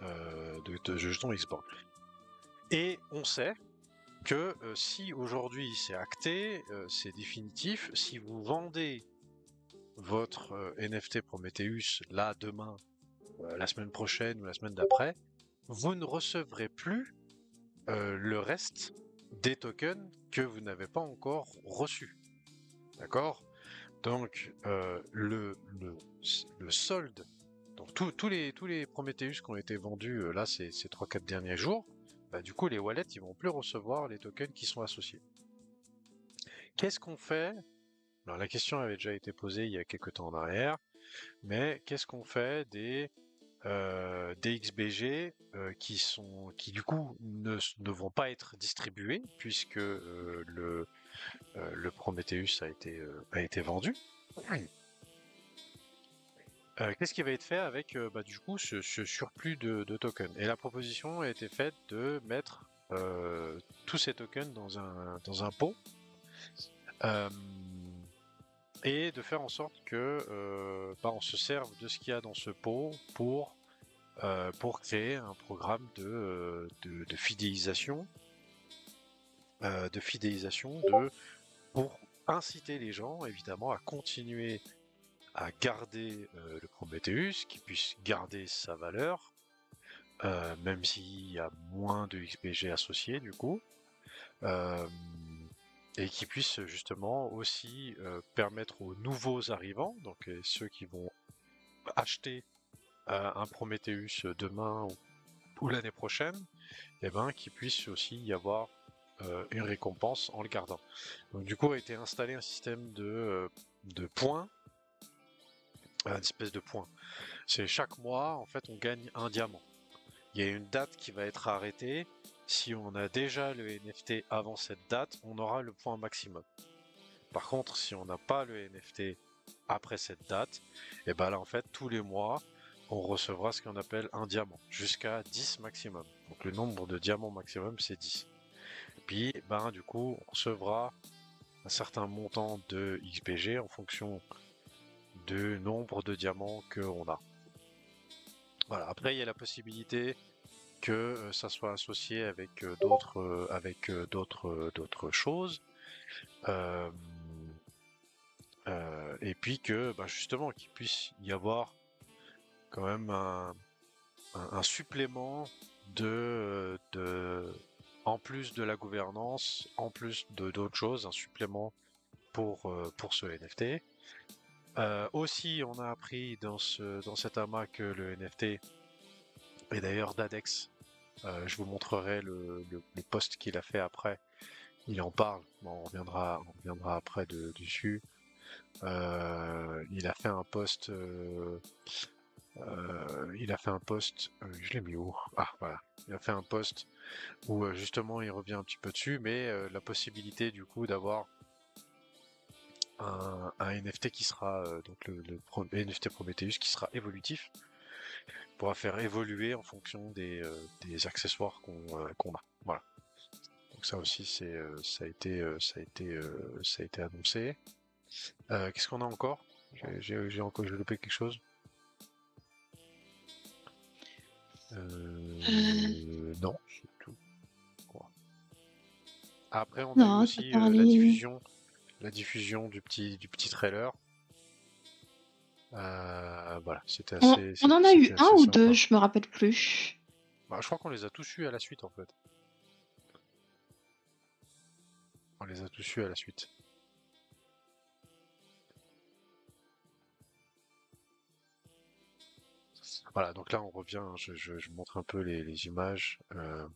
de jetons export. Et on sait que si aujourd'hui c'est acté, c'est définitif, si vous vendez votre NFT Prometheus là, demain, la semaine prochaine ou la semaine d'après, vous ne recevrez plus le reste des tokens que vous n'avez pas encore reçus. D'accord? Donc le solde, donc tous les Prometheus qui ont été vendus là ces 3-4 derniers jours, bah, du coup les wallets ils vont plus recevoir les tokens qui sont associés. Qu'est-ce qu'on fait? Alors la question avait déjà été posée il y a quelques temps en arrière, mais qu'est-ce qu'on fait des XBG qui du coup ne vont pas être distribués puisque le Prometheus a été vendu. Qu'est-ce qui va être fait avec bah, du coup ce surplus de tokens? Et la proposition a été faite de mettre tous ces tokens dans un pot et de faire en sorte que bah, on se serve de ce qu'il y a dans ce pot pour créer un programme de fidélisation, pour inciter les gens évidemment à continuer à garder le Prometheus, qu'ils puissent garder sa valeur, même s'il y a moins de XBG associés du coup, et qui puissent justement aussi permettre aux nouveaux arrivants, donc ceux qui vont acheter un Prometheus demain ou l'année prochaine, et ben qu'il puisse aussi y avoir une récompense en le gardant. Donc du coup a été installé un système de points, une espèce de points. C'est chaque mois en fait on gagne un diamant. Il y a une date qui va être arrêtée. Si on a déjà le NFT avant cette date, on aura le point maximum. Par contre, si on n'a pas le NFT après cette date, et ben là en fait tous les mois on recevra ce qu'on appelle un diamant, jusqu'à 10 maximum. Donc le nombre de diamants maximum c'est 10. Et puis ben du coup on recevra un certain montant de XBG en fonction du nombre de diamants qu'on a. Voilà. Après, il y a la possibilité que ça soit associé avec d'autres choses. Euh, et puis que justement qu'il puisse y avoir quand même un supplément en plus de la gouvernance, en plus de d'autres choses, un supplément pour ce NFT. Aussi, on a appris dans cet amas que le NFT, et d'ailleurs Dadex, je vous montrerai le post qu'il a fait après. Il en parle. Bon, on reviendra après dessus. Il a fait un post. Je l'ai mis où? Ah, voilà. Il a fait un post où justement il revient un petit peu dessus, mais la possibilité du coup d'avoir un NFT qui sera donc le NFT Prometheus qui sera évolutif, pourra faire évoluer en fonction des accessoires qu'on a. Voilà. Donc ça aussi ça a été annoncé. Qu'est-ce qu'on a encore? J'ai loupé quelque chose. Non, c'est tout. Quoi. Après, on a eu
Non, t'as
aussi
parlé.
la diffusion du petit trailer. Voilà,
On en a eu
c'était
un
assez
ou deux,
sympa.
je me rappelle plus.
Je crois qu'on les a tous eus à la suite en fait. On les a tous eus à la suite. Voilà, donc là on revient, je montre un peu les images. Je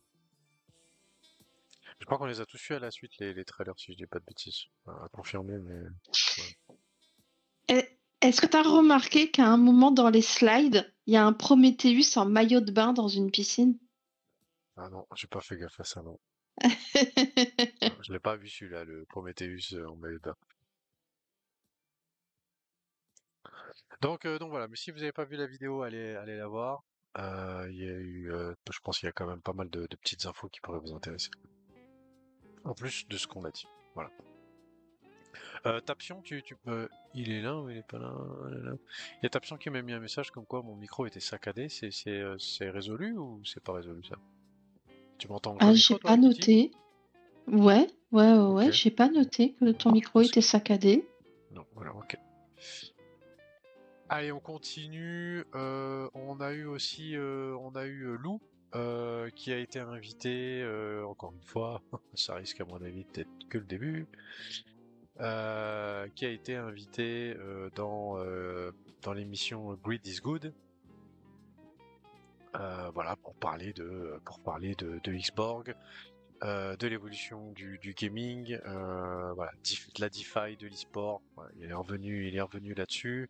crois qu'on les a tous eus à la suite, les trailers, si je dis pas de bêtises. À confirmer, mais... Ouais.
Est-ce que tu as remarqué qu'à un moment dans les slides, il y a un Prometheus en maillot de bain dans une piscine?
Ah non, j'ai pas fait gaffe à ça, non. Non, je l'ai pas vu celui-là, le Prometheus en maillot de bain. Donc voilà, mais si vous n'avez pas vu la vidéo, allez la voir. Il y a eu, je pense qu'il y a quand même pas mal de petites infos qui pourraient vous intéresser. En plus de ce qu'on a dit. Voilà. Tapsion, tu peux. Il est là ou il est pas là? Il y a Tapsion qui m'a mis un message comme quoi mon micro était saccadé. C'est résolu ou c'est pas résolu ça? Tu m'entends
Ah,
comme il
j'ai
faut toi,
pas
Kitty?
noté.
Ok.
Ouais, j'ai pas noté que ton micro
Parce
était
que...
saccadé.
Non, voilà, ok. Allez, on continue. On a eu aussi, Lou, qui a été invité, encore une fois, ça risque à mon avis d'être que le début, qui a été invité dans l'émission Greed is Good, voilà, pour parler de Xborg, de l'évolution du gaming, voilà, de la DeFi, de l'e-sport. Voilà, il est revenu là-dessus.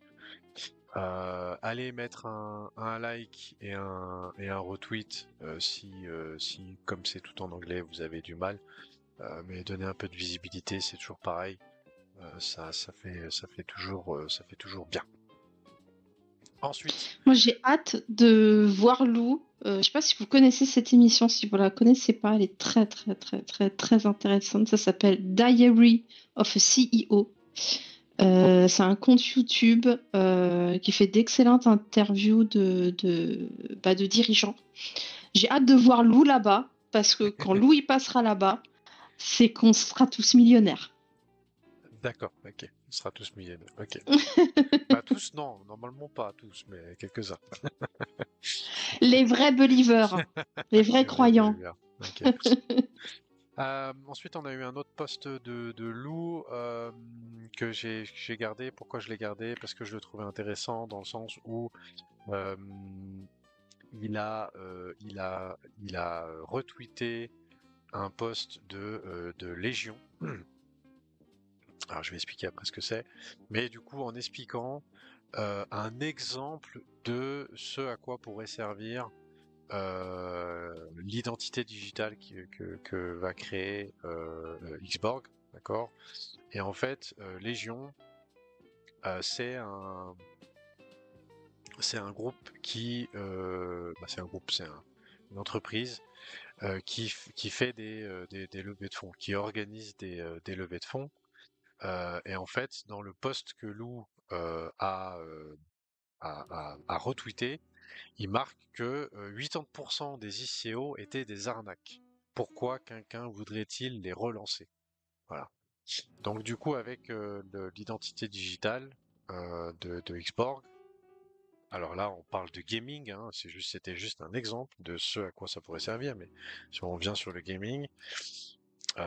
Allez mettre un like et un retweet si, comme c'est tout en anglais, vous avez du mal. Mais donner un peu de visibilité, c'est toujours pareil. Ça fait toujours bien. Ensuite,
Moi, j'ai hâte de voir Lou. Je sais pas si vous connaissez cette émission. Si vous la connaissez pas, elle est très, très, très, très, très intéressante. Ça s'appelle Diary of a CEO. C'est un compte YouTube qui fait d'excellentes interviews de dirigeants. J'ai hâte de voir Lou là-bas, parce que quand Lou y passera là-bas, c'est qu'on sera tous millionnaires.
d'accord, ok. On sera tous millionnaires. Ok. Pas tous, non, normalement pas tous, mais quelques-uns.
Les vrais believers, les vrais
Les vrais
croyants.
believers. Ok. Ensuite, on a eu un autre post de Lou que j'ai gardé. Pourquoi je l'ai gardé? Parce que je le trouvais intéressant dans le sens où euh, il a retweeté un post de Légion. Alors, je vais expliquer après ce que c'est. Mais du coup, en expliquant un exemple de ce à quoi pourrait servir l'identité digitale que va créer Xborg, d'accord? Et en fait, Légion, c'est un groupe c'est une entreprise qui fait des levées de fonds, qui organise des levées de fonds. Et en fait, dans le post que Lou à retweeter, il marque que 80% des ICO étaient des arnaques. Pourquoi quelqu'un voudrait-il les relancer? Voilà. Donc du coup, avec l'identité digitale de Xborg, alors là, on parle de gaming, hein, c'était juste un exemple de ce à quoi ça pourrait servir, mais si on vient sur le gaming,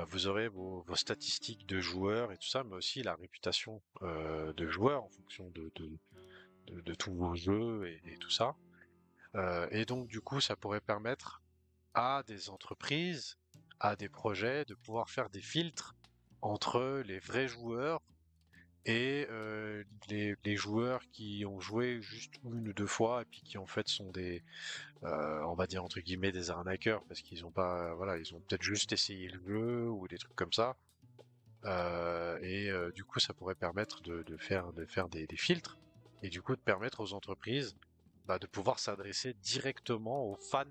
vous aurez vos statistiques de joueurs et tout ça, mais aussi la réputation de joueurs en fonction de tous vos jeux et tout ça. Et donc, du coup, ça pourrait permettre à des entreprises, à des projets de pouvoir faire des filtres entre les vrais joueurs et les joueurs qui ont joué juste une ou deux fois et puis qui en fait sont des, on va dire entre guillemets des arnaqueurs parce qu'ils ont pas, voilà, ils ont peut-être juste essayé le jeu ou des trucs comme ça. Du coup, ça pourrait permettre de faire des filtres et du coup de permettre aux entreprises de pouvoir s'adresser directement aux fans.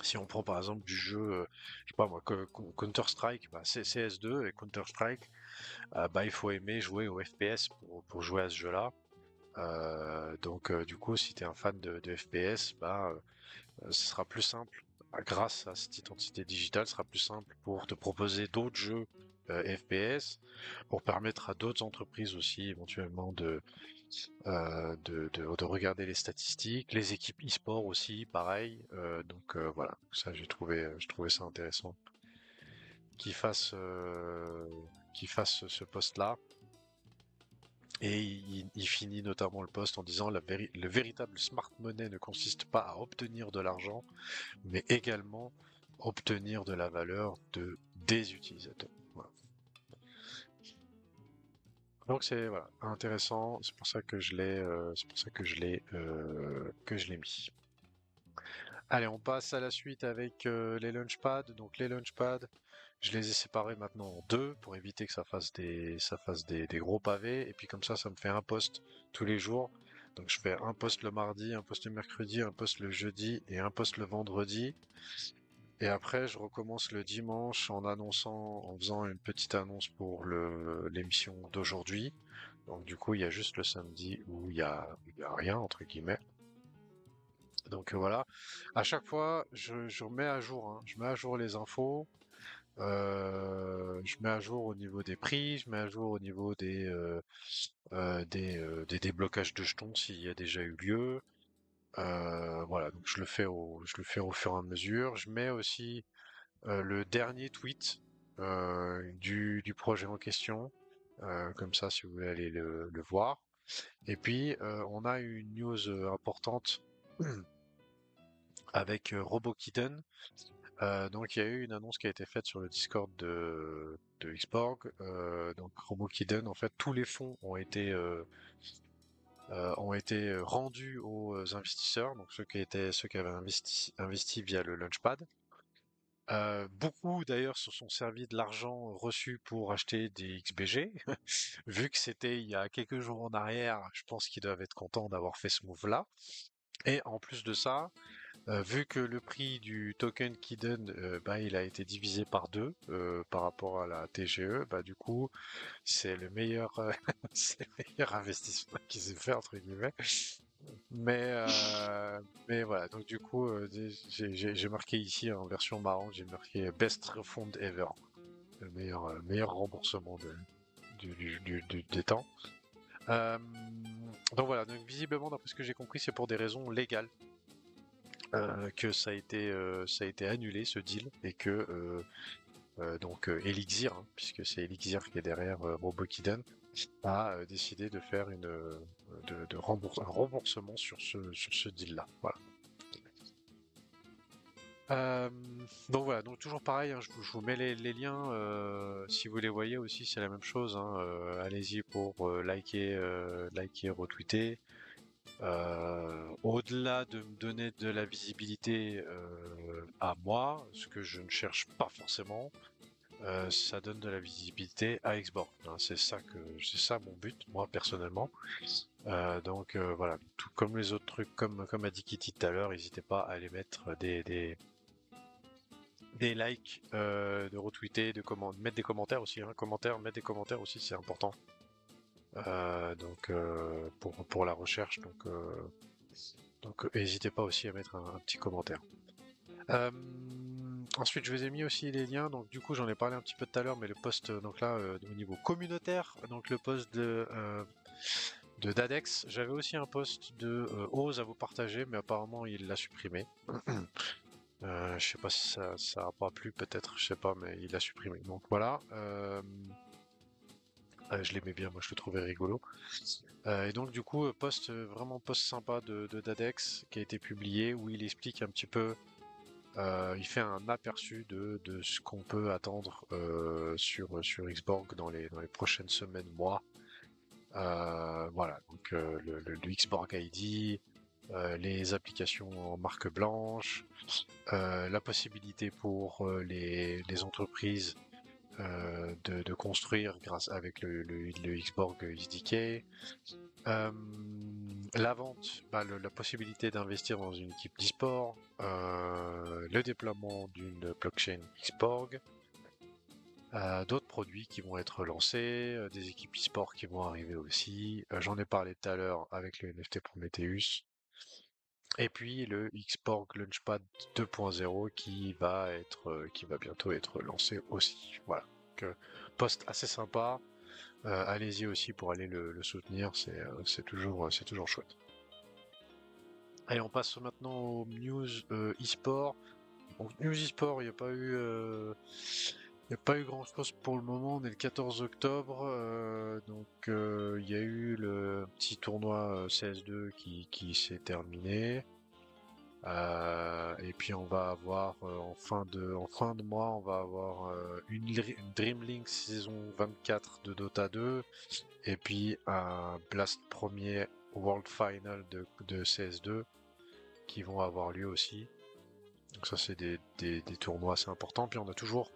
Si on prend par exemple du jeu, je sais pas moi, Counter-Strike, CS2 et Counter-Strike, il faut aimer jouer au FPS pour jouer à ce jeu-là. Du coup, si tu es un fan de FPS, ce sera plus simple, grâce à cette identité digitale, ce sera plus simple pour te proposer d'autres jeux FPS, pour permettre à d'autres entreprises aussi éventuellement de regarder les statistiques, les équipes e-sport aussi, pareil. Voilà, ça je trouvais ça intéressant qu'ils fassent, qu'ils fassent ce post-là. Et il finit notamment le post en disant le véritable smart money ne consiste pas à obtenir de l'argent, mais également obtenir de la valeur des utilisateurs. Voilà. Donc c'est voilà, intéressant, c'est pour ça que je l'ai mis. Allez, on passe à la suite avec les launchpads. Donc les launchpads, je les ai séparés maintenant en deux pour éviter que ça fasse des gros pavés. Et puis comme ça me fait un post tous les jours. Donc je fais un post le mardi, un post le mercredi, un post le jeudi et un post le vendredi. Et après, je recommence le dimanche en faisant une petite annonce pour l'émission d'aujourd'hui. Donc du coup, il y a juste le samedi où il y a rien entre guillemets. Donc voilà. À chaque fois, je remets à jour, hein. Je mets à jour les infos. Je mets à jour au niveau des prix. Je mets à jour au niveau des déblocages de jetons s'il y a déjà eu lieu. Voilà. Donc je le fais au fur et à mesure. Je mets aussi le dernier tweet du projet en question. Comme ça, si vous voulez aller le voir. Et puis, on a une news importante avec RoboKitten. Donc, il y a eu une annonce qui a été faite sur le Discord de Xborg. Donc, RoboKitten, en fait, tous les fonds ont été rendus aux investisseurs, donc ceux qui avaient investi via le Launchpad. Beaucoup d'ailleurs se sont servis de l'argent reçu pour acheter des XBG. Vu que c'était il y a quelques jours en arrière, je pense qu'ils doivent être contents d'avoir fait ce move-là. Et en plus de ça, vu que le prix du token Kiden, il a été divisé par deux par rapport à la TGE, du coup, c'est le meilleur, c'est le meilleur investissement qui s'est fait entre guillemets. Mais, euh, mais voilà, donc du coup, j'ai marqué ici en version marrante, j'ai marqué Best Refund Ever, le meilleur remboursement des temps. Euh, donc voilà, donc visiblement, d'après ce que j'ai compris, c'est pour des raisons légales que ça a été annulé ce deal et que Elixir, hein, puisque c'est Elixir qui est derrière RoboKiden, a décidé de faire un remboursement sur ce deal-là. Voilà. Euh, donc voilà, donc toujours pareil, hein, je vous mets les liens, si vous les voyez aussi, c'est la même chose, hein, allez-y pour liker, retweeter. Au-delà de me donner de la visibilité à moi, ce que je ne cherche pas forcément, ça donne de la visibilité à Xborg, hein. C'est ça mon but, moi personnellement. Voilà, tout comme les autres trucs, comme a dit Kitty tout à l'heure, n'hésitez pas à aller mettre des likes, de retweeter, mettre des commentaires aussi, hein. Mettre des commentaires aussi, c'est important. pour la recherche. Donc n'hésitez pas aussi à mettre un petit commentaire. Ensuite, je vous ai mis aussi les liens. Donc, du coup, j'en ai parlé un petit peu tout à l'heure, mais le post, donc là, au niveau communautaire, donc le post de Dadex, j'avais aussi un post de Ose à vous partager, mais apparemment, il l'a supprimé. Je sais pas si ça a pas plu, peut-être, je sais pas, mais il l'a supprimé. Donc voilà. Je l'aimais bien, moi, je le trouvais rigolo. Et donc, du coup, vraiment post sympa de Dadex qui a été publié où il explique un petit peu. Il fait un aperçu de ce qu'on peut attendre sur Xborg dans les prochaines semaines, mois. Voilà, donc le Xborg ID, les applications en marque blanche, la possibilité pour les entreprises de construire grâce avec le Xborg SDK. La vente, la possibilité d'investir dans une équipe d'e-sport, le déploiement d'une blockchain Xborg, d'autres produits qui vont être lancés, des équipes e-sport qui vont arriver aussi. J'en ai parlé tout à l'heure avec le NFT Prometheus. Et puis le Xborg Launchpad 2.0 qui va bientôt être lancé aussi. Voilà. Donc, post assez sympa. Allez-y aussi pour aller le soutenir, c'est toujours chouette. Allez, on passe maintenant aux news e-sport. Donc news e-sport, il n'y a pas eu grand chose pour le moment. On est le 14 octobre, il y a eu le petit tournoi CS2 qui s'est terminé. Et puis on va avoir en fin de mois, on va avoir une Dream League saison 24 de Dota 2 et puis un Blast premier World Final de CS2 qui vont avoir lieu aussi. Donc ça c'est des tournois assez importants. Puis on a toujours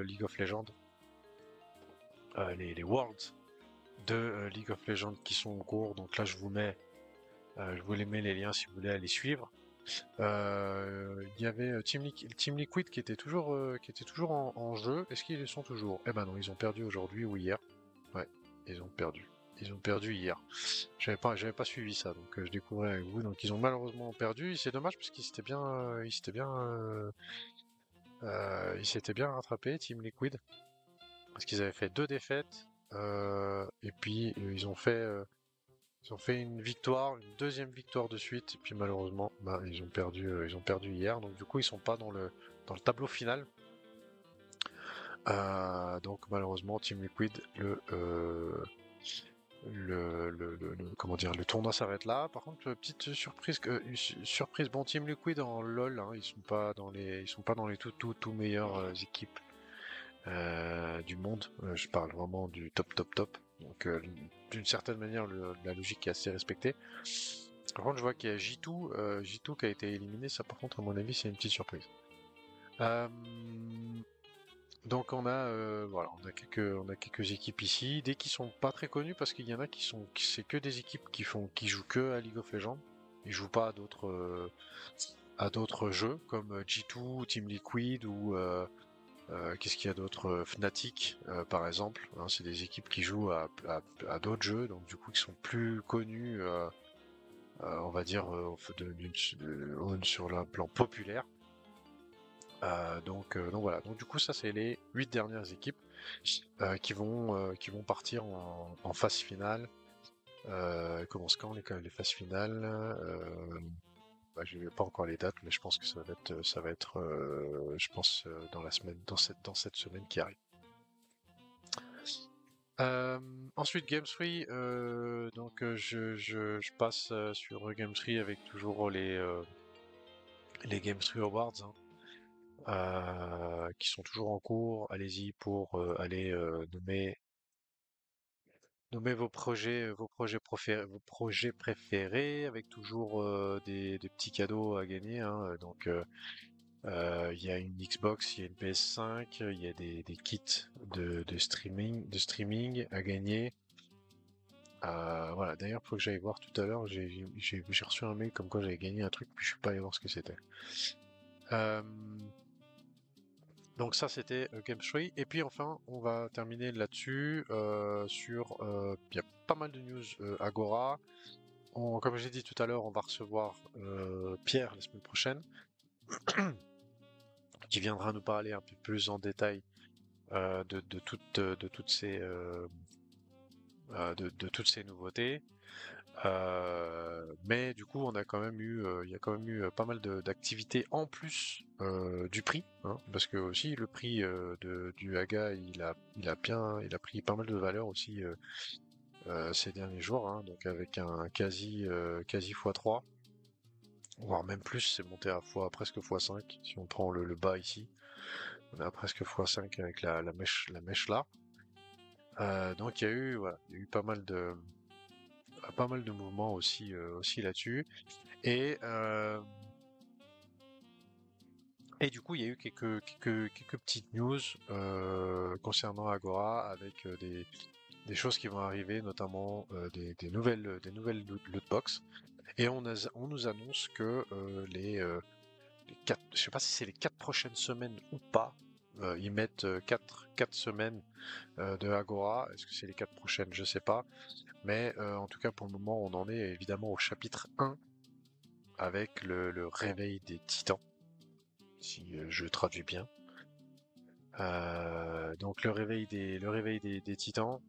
League of Legends, les Worlds de League of Legends qui sont en cours. Donc là je vous mets les liens si vous voulez aller suivre. Il y avait Team Liquid qui était toujours en jeu. Est-ce qu'ils sont toujours? Eh ben non, ils ont perdu aujourd'hui ou hier. Ouais, ils ont perdu. Ils ont perdu hier. J'avais pas suivi ça, donc je découvrais avec vous. Donc ils ont malheureusement perdu. C'est dommage parce qu'ils s'étaient bien rattrapés, Team Liquid, parce qu'ils avaient fait 2 défaites. Et puis ils ont fait une victoire, une deuxième victoire de suite, et puis malheureusement, ils ont perdu hier. Donc du coup, ils sont pas dans le tableau final. Donc malheureusement, Team Liquid, le tournoi s'arrête là. Par contre, petite surprise, bon, Team Liquid en LoL, hein, ils sont pas dans les tout meilleures équipes du monde. Je parle vraiment du top. Donc d'une certaine manière, la logique est assez respectée. Par contre, je vois qu'il y a J2 qui a été éliminé. Ça, par contre, à mon avis, c'est une petite surprise. Donc on a quelques équipes ici, des qui sont pas très connues parce qu'il y en a c'est que des équipes qui jouent que à League of Legends. Ils jouent pas à d'autres jeux comme G2, Team Liquid ou qu'est-ce qu'il y a d'autre, Fnatic par exemple. Hein, c'est des équipes qui jouent à d'autres jeux, donc du coup qui sont plus connus, on va dire sur le plan populaire. Donc voilà. Donc du coup ça c'est les 8 dernières équipes qui vont partir en phase finale. Commence quand les phases finales? Je n'ai pas encore les dates, mais je pense que ça va être je pense dans cette semaine qui arrive. Ensuite Game 3, je passe sur Game 3 avec toujours les Game 3 Awards, qui sont toujours en cours. Allez-y pour aller nommer vos projets préférés avec toujours des petits cadeaux à gagner. Hein. Donc il y a une Xbox, il y a une PS5, il y a des kits de streaming à gagner. Voilà, d'ailleurs, il faut que j'aille voir tout à l'heure. J'ai reçu un mail comme quoi j'avais gagné un truc, puis je suis pas allé voir ce que c'était. Donc ça c'était Game 3 et puis enfin on va terminer là-dessus sur il y a pas mal de news Agora. Comme j'ai dit tout à l'heure, on va recevoir Pierre la semaine prochaine qui viendra nous parler un peu plus en détail de toutes ces nouveautés. Mais du coup, on a quand même eu, il y a quand même eu pas mal d'activités en plus du prix, hein, parce que aussi le prix du Haga, il a pris pas mal de valeur aussi ces derniers jours, hein, donc avec un quasi x3, voire même plus, c'est monté à presque x5 si on prend le bas ici. On a presque x5 avec la mèche là. Donc il y a eu, voilà, il y a eu pas mal de mouvements aussi là-dessus. Et, et du coup, il y a eu quelques petites news concernant Agora avec des choses qui vont arriver, notamment des nouvelles lootbox. Et on nous annonce que les 4, je sais pas si c'est les 4 prochaines semaines ou pas, ils mettent 4 semaines de Agora. Est-ce que c'est les 4 prochaines? Je sais pas. Mais en tout cas, pour le moment, on en est évidemment au chapitre 1 avec le réveil des titans, si je traduis bien. Donc le réveil des titans.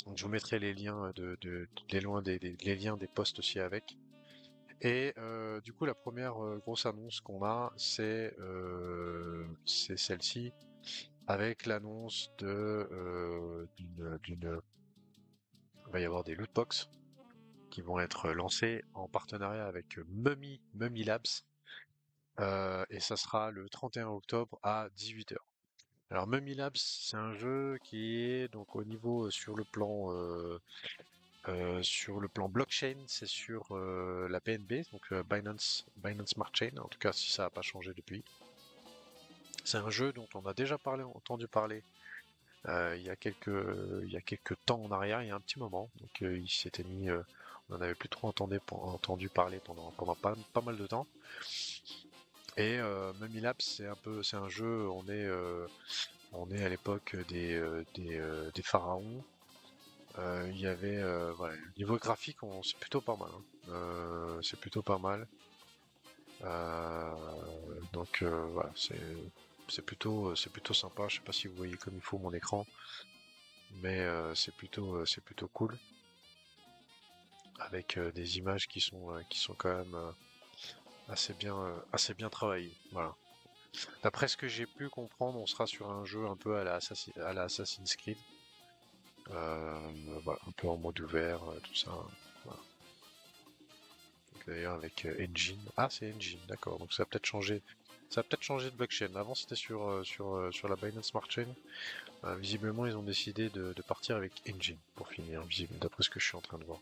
Donc, je vous mettrai les liens les liens des posts aussi avec. Et du coup, la première grosse annonce qu'on a, c'est celle-ci, avec l'annonce il va y avoir des lootbox qui vont être lancés en partenariat avec Mummy Labs. Et ça sera le 31 octobre à 18h. Alors Mummy Labs, c'est un jeu qui est donc au niveau sur le plan blockchain, c'est sur la BNB, donc Binance Smart Chain, en tout cas si ça n'a pas changé depuis. C'est un jeu dont on a déjà entendu parler il y a quelques temps en arrière, il y a un petit moment. Donc il s'était mis, on n'en avait plus trop entendu parler pendant pas mal de temps. Et Mummy Labs, c'est un jeu, on est à l'époque des pharaons. Il y avait, voilà, niveau graphique, c'est plutôt pas mal, hein. C'est plutôt pas mal. Donc voilà, c'est plutôt sympa. Je sais pas si vous voyez comme il faut mon écran, mais c'est plutôt cool avec des images qui sont quand même assez bien travaillées. Voilà. D'après ce que j'ai pu comprendre, on sera sur un jeu un peu à la Assassin's Creed. Voilà, un peu en mode ouvert, tout ça. Voilà. D'ailleurs avec Engine. Ah, c'est Engine, d'accord. Donc ça va peut-être changer. Ça va peut-être changer de blockchain. Avant c'était sur la Binance Smart Chain. Visiblement ils ont décidé de partir avec Engine pour finir, d'après ce que je suis en train de voir.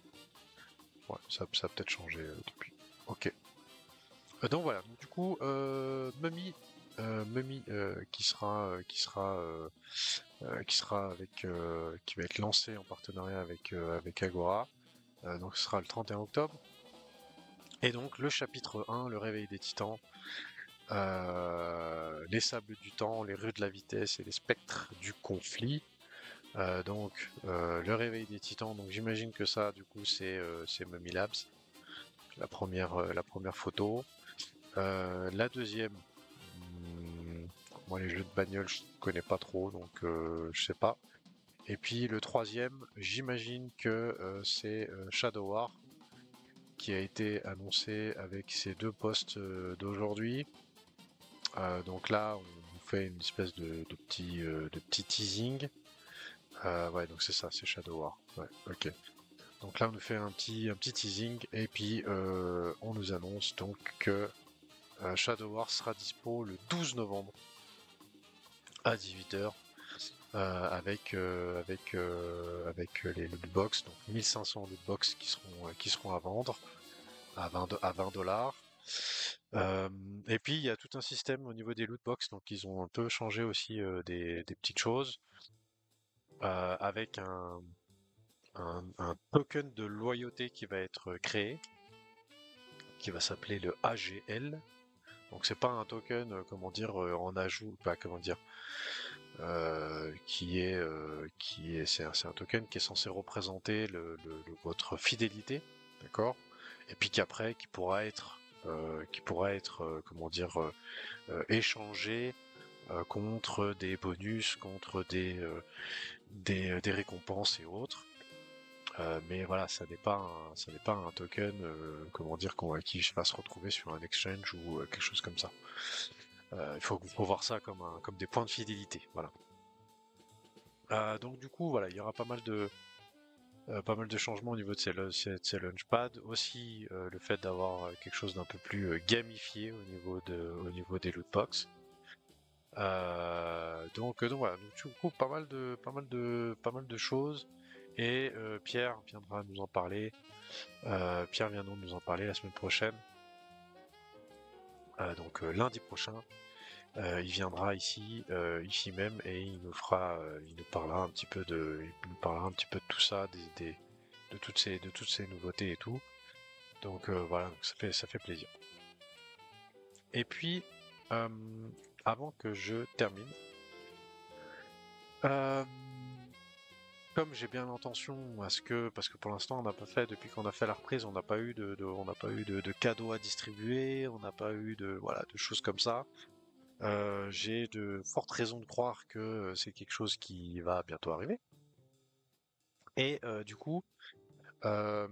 Ouais, ça a peut-être changé depuis. Ok. Donc voilà. Donc, du coup, Mummy, qui va être lancé en partenariat avec Agora. Donc ce sera le 31 octobre. Et donc le chapitre 1, le réveil des titans, les sables du temps, les rues de la vitesse et les spectres du conflit. Donc le réveil des titans, donc j'imagine que ça du coup c'est Mummy Labs, la première photo. La deuxième, moi les jeux de bagnole je connais pas trop donc je sais pas. Et puis le troisième, j'imagine que c'est Shadow War qui a été annoncé avec ces deux posts d'aujourd'hui. Donc là, on fait une espèce de petit teasing. Ouais, donc c'est ça, c'est Shadow War. Ouais, ok. Donc là, on nous fait un petit teasing et puis on nous annonce donc que Shadow War sera dispo le 12 novembre à 18h avec les lootbox, donc 1500 lootbox qui seront à vendre à 20 $. Et puis il y a tout un système au niveau des lootbox, donc ils ont un peu changé aussi des petites choses avec un token de loyauté qui va être créé, qui va s'appeler le AGL. Donc c'est pas un token, comment dire, en ajout, pas comment dire, c'est un token qui est censé représenter votre fidélité, d'accord? Et puis qu'après, qui pourra être, comment dire, échangé contre des bonus, contre des récompenses et autres. Mais voilà, ça n'est pas un token, comment dire, qui va se retrouver sur un exchange ou quelque chose comme ça. Il faut voir ça comme des points de fidélité, voilà. Donc du coup, voilà, il y aura pas mal de changements au niveau de ces launchpads. Aussi, le fait d'avoir quelque chose d'un peu plus gamifié au niveau des lootbox. Donc voilà, donc du coup, pas mal de choses. Et Pierre viendra nous en parler. Pierre viendra nous en parler la semaine prochaine. Donc lundi prochain. Il viendra ici même, et il nous parlera un petit peu de tout ça, de toutes ces nouveautés et tout. Donc voilà, donc ça fait plaisir. Et puis, euh, avant que je termine, euh, comme j'ai bien l'intention parce que pour l'instant on n'a pas fait, depuis qu'on a fait la reprise, on n'a pas eu de cadeaux à distribuer, on n'a pas eu de choses comme ça. J'ai de fortes raisons de croire que c'est quelque chose qui va bientôt arriver. Et du coup, euh,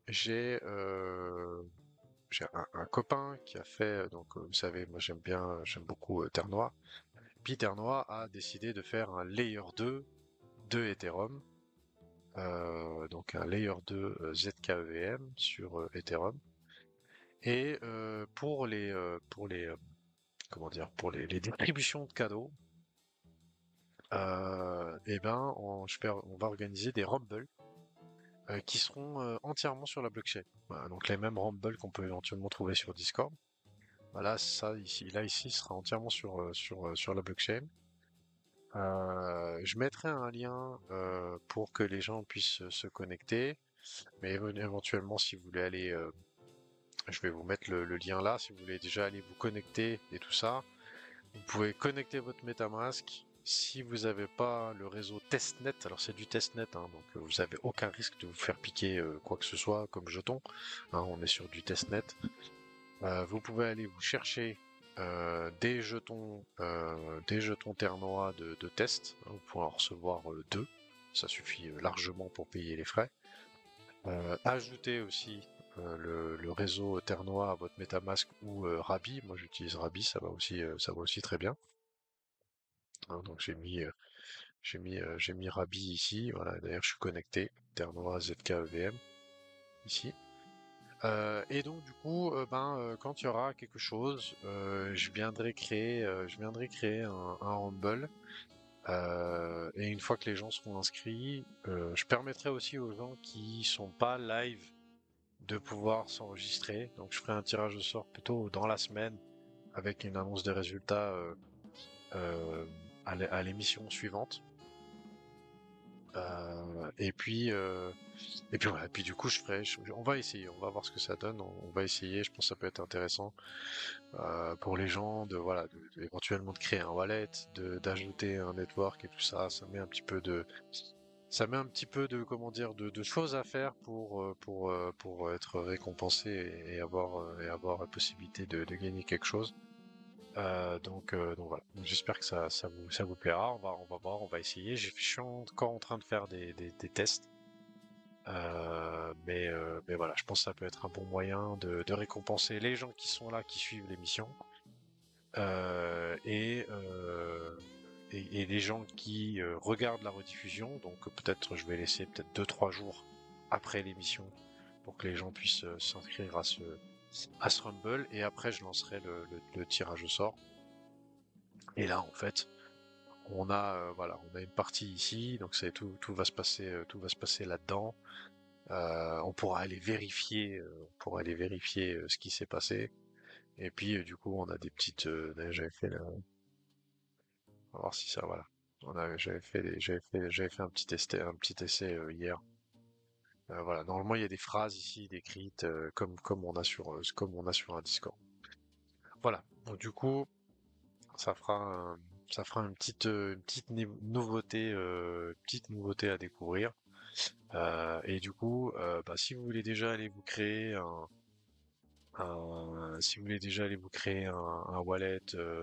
j'ai un copain qui a fait, donc vous savez, moi j'aime beaucoup Terre Noire. Puis Terre Noire a décidé de faire un Layer 2 de Ethereum, donc un Layer 2 ZKEVM sur Ethereum. Et comment dire, pour les distributions de cadeaux, eh ben, on va organiser des Rumble qui seront entièrement sur la blockchain. Voilà, donc les mêmes Rumble qu'on peut éventuellement trouver sur Discord. Voilà, ça ici sera entièrement sur la blockchain. Je mettrai un lien pour que les gens puissent se connecter, mais éventuellement, si vous voulez aller, je vais vous mettre le lien là, si vous voulez déjà aller vous connecter et tout ça. Vous pouvez connecter votre MetaMask. Si vous n'avez pas le réseau testnet, alors c'est du testnet, hein, donc vous n'avez aucun risque de vous faire piquer quoi que ce soit comme jeton. Hein, on est sur du testnet. Vous pouvez aller vous chercher des jetons Ternois de test. Hein, vous pouvez en recevoir 2. Ça suffit largement pour payer les frais. Ajoutez aussi le réseau Ternois à votre MetaMask ou Rabi. Moi j'utilise Rabi, ça va aussi très bien. Hein, donc j'ai mis Rabi ici. Voilà, d'ailleurs je suis connecté. Ternois ZKEVM ici. Et donc du coup, quand il y aura quelque chose, je viendrai créer un Rumble. Et une fois que les gens seront inscrits, je permettrai aussi aux gens qui sont pas live de pouvoir s'enregistrer. Donc je ferai un tirage au sort plutôt dans la semaine avec une annonce des résultats euh, à l'émission suivante. Et puis voilà. Et puis du coup, on va essayer. On va voir ce que ça donne. On va essayer. Je pense que ça peut être intéressant pour les gens éventuellement de créer un wallet, d'ajouter un network et tout ça. Ça met un petit peu de comment dire de choses à faire pour être récompensé et avoir la possibilité de gagner quelque chose. Donc voilà. Donc, j'espère que ça vous plaira. On va voir, on va essayer. Je suis encore en train de faire des tests. Mais voilà, je pense que ça peut être un bon moyen de récompenser les gens qui sont là, qui suivent l'émission, et les gens qui regardent la rediffusion. Donc peut-être je vais laisser peut-être 2-3 jours après l'émission pour que les gens puissent s'inscrire à ce Rumble, et après je lancerai le tirage au sort. Et là en fait, on a une partie ici, donc tout va se passer là-dedans. On pourra aller vérifier, ce qui s'est passé. Et puis du coup, on a des petites. D'ailleurs, on va voir si ça, voilà. J'avais fait un petit essai hier. Voilà. Normalement, il y a des phrases ici décrites comme on a sur un Discord. Voilà. Donc du coup, ça fera petite nouveauté à découvrir. Et du coup, bah, si vous voulez déjà aller vous créer si vous voulez déjà aller vous créer un wallet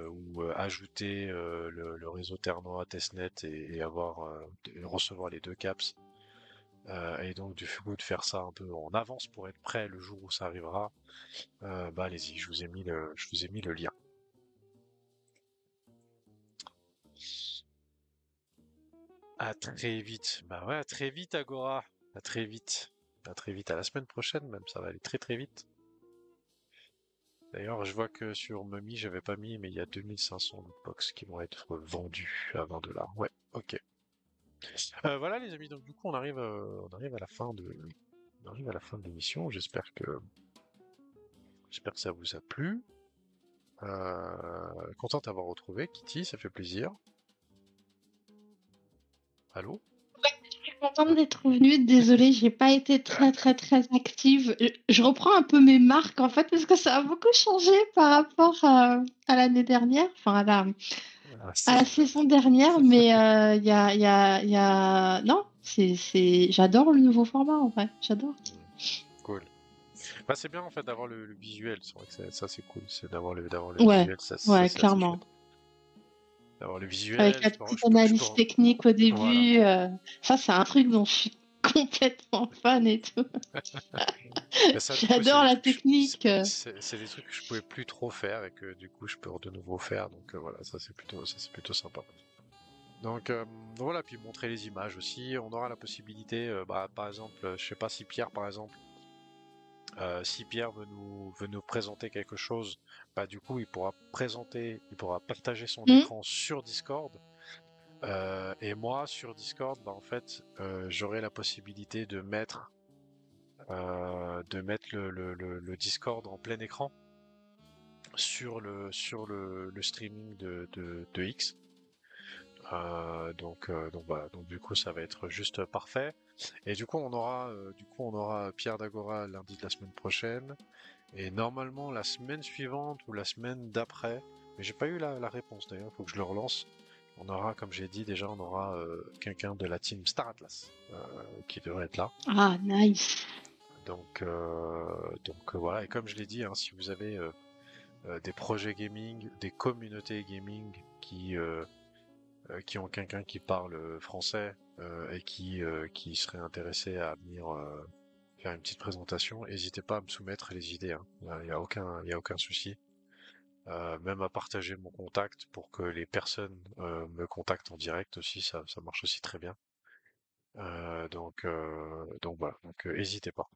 ou ajouter le réseau Ternoa, Testnet et avoir recevoir les deux caps, et donc du coup de faire ça un peu en avance pour être prêt le jour où ça arrivera, bah allez-y, je vous ai mis le lien. À très vite. Bah ouais, à très vite, Agora. À très vite. À très vite. À la semaine prochaine, même. Ça va aller très très vite. D'ailleurs, je vois que sur Mummy, j'avais pas mis, mais il y a 2500 lootbox qui vont être vendus à 20 $. Ouais, ok. Voilà, les amis. Donc, du coup, on arrive à la fin on arrive à la fin de l'émission. J'espère que ça vous a plu. Content d'avoir retrouvé Kitty, ça fait plaisir. Allô?
Je suis contente d'être revenue. Désolée, j'ai pas été très très très active. Je reprends un peu mes marques en fait parce que ça a beaucoup changé par rapport à l'année dernière, enfin
La
à la
saison
saison
dernière.
dernière. Mais non, j'adore le nouveau format en vrai. J'adore.
Cool. Bah, c'est bien en fait d'avoir le visuel, c'est vrai que ça c'est cool, c'est d'avoir le
Ouais,
visuel, ça
ouais,
c'est assez
clairement.
chouette. D'avoir le
Avec
visuel,
la petite analyse technique au
voilà.
début, ça c'est un truc dont je suis complètement fan et tout.
Mais ça du coup c'est
J'adore
des
la
trucs
technique.
c'est des trucs que je pouvais plus trop faire et que du coup je peux de nouveau faire, donc voilà, ça c'est plutôt sympa. Donc voilà, puis montrer les images aussi, on aura la possibilité, bah, par exemple, je sais pas si Pierre par exemple. Si Pierre veut nous présenter quelque chose, bah du coup il pourra partager son
Hmm.
écran sur Discord. Et moi sur Discord, bah en fait, j'aurai la possibilité de mettre le Discord en plein écran sur le streaming de X. Donc voilà, donc du coup ça va être juste parfait. Et du coup on aura Pierre Dagora lundi de la semaine prochaine. Et normalement, la semaine suivante ou la semaine d'après, mais j'ai pas eu la réponse d'ailleurs, faut que je le relance. On aura, comme j'ai dit déjà, on aura quelqu'un de la team Star Atlas qui devrait être là.
Ah, nice.
Voilà, et comme je l'ai dit, hein, si vous avez des projets gaming, des communautés gaming qui ont quelqu'un qui parle français et qui serait intéressé à venir faire une petite présentation, n'hésitez pas à me soumettre les idées, hein. Il y a aucun souci. Même à partager mon contact pour que les personnes me contactent en direct aussi, ça marche aussi très bien. Donc voilà, n'hésitez pas.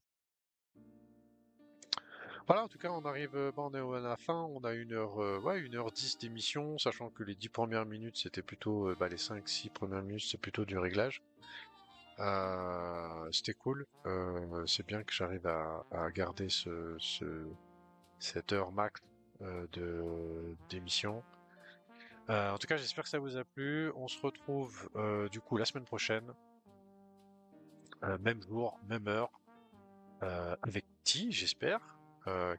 Voilà, en tout cas, on arrive, bah, on est à la fin, on a 1 heure, ouais, 1h10 d'émission, sachant que les 10 premières minutes, c'était plutôt, bah, les 5-6 premières minutes, c'est plutôt du réglage. C'était cool. C'est bien que j'arrive à garder cette heure max d'émission. En tout cas, j'espère que ça vous a plu. On se retrouve du coup la semaine prochaine, même jour, même heure, avec Ti, j'espère,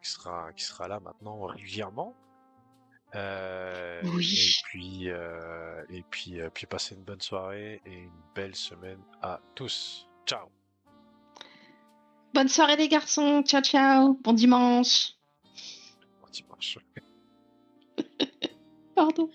qui sera là maintenant régulièrement.
Oui.
Puis passez une bonne soirée et une belle semaine à tous. Ciao.
Bonne soirée les garçons. Ciao, ciao. Bon dimanche.
Bon dimanche.
Pardon.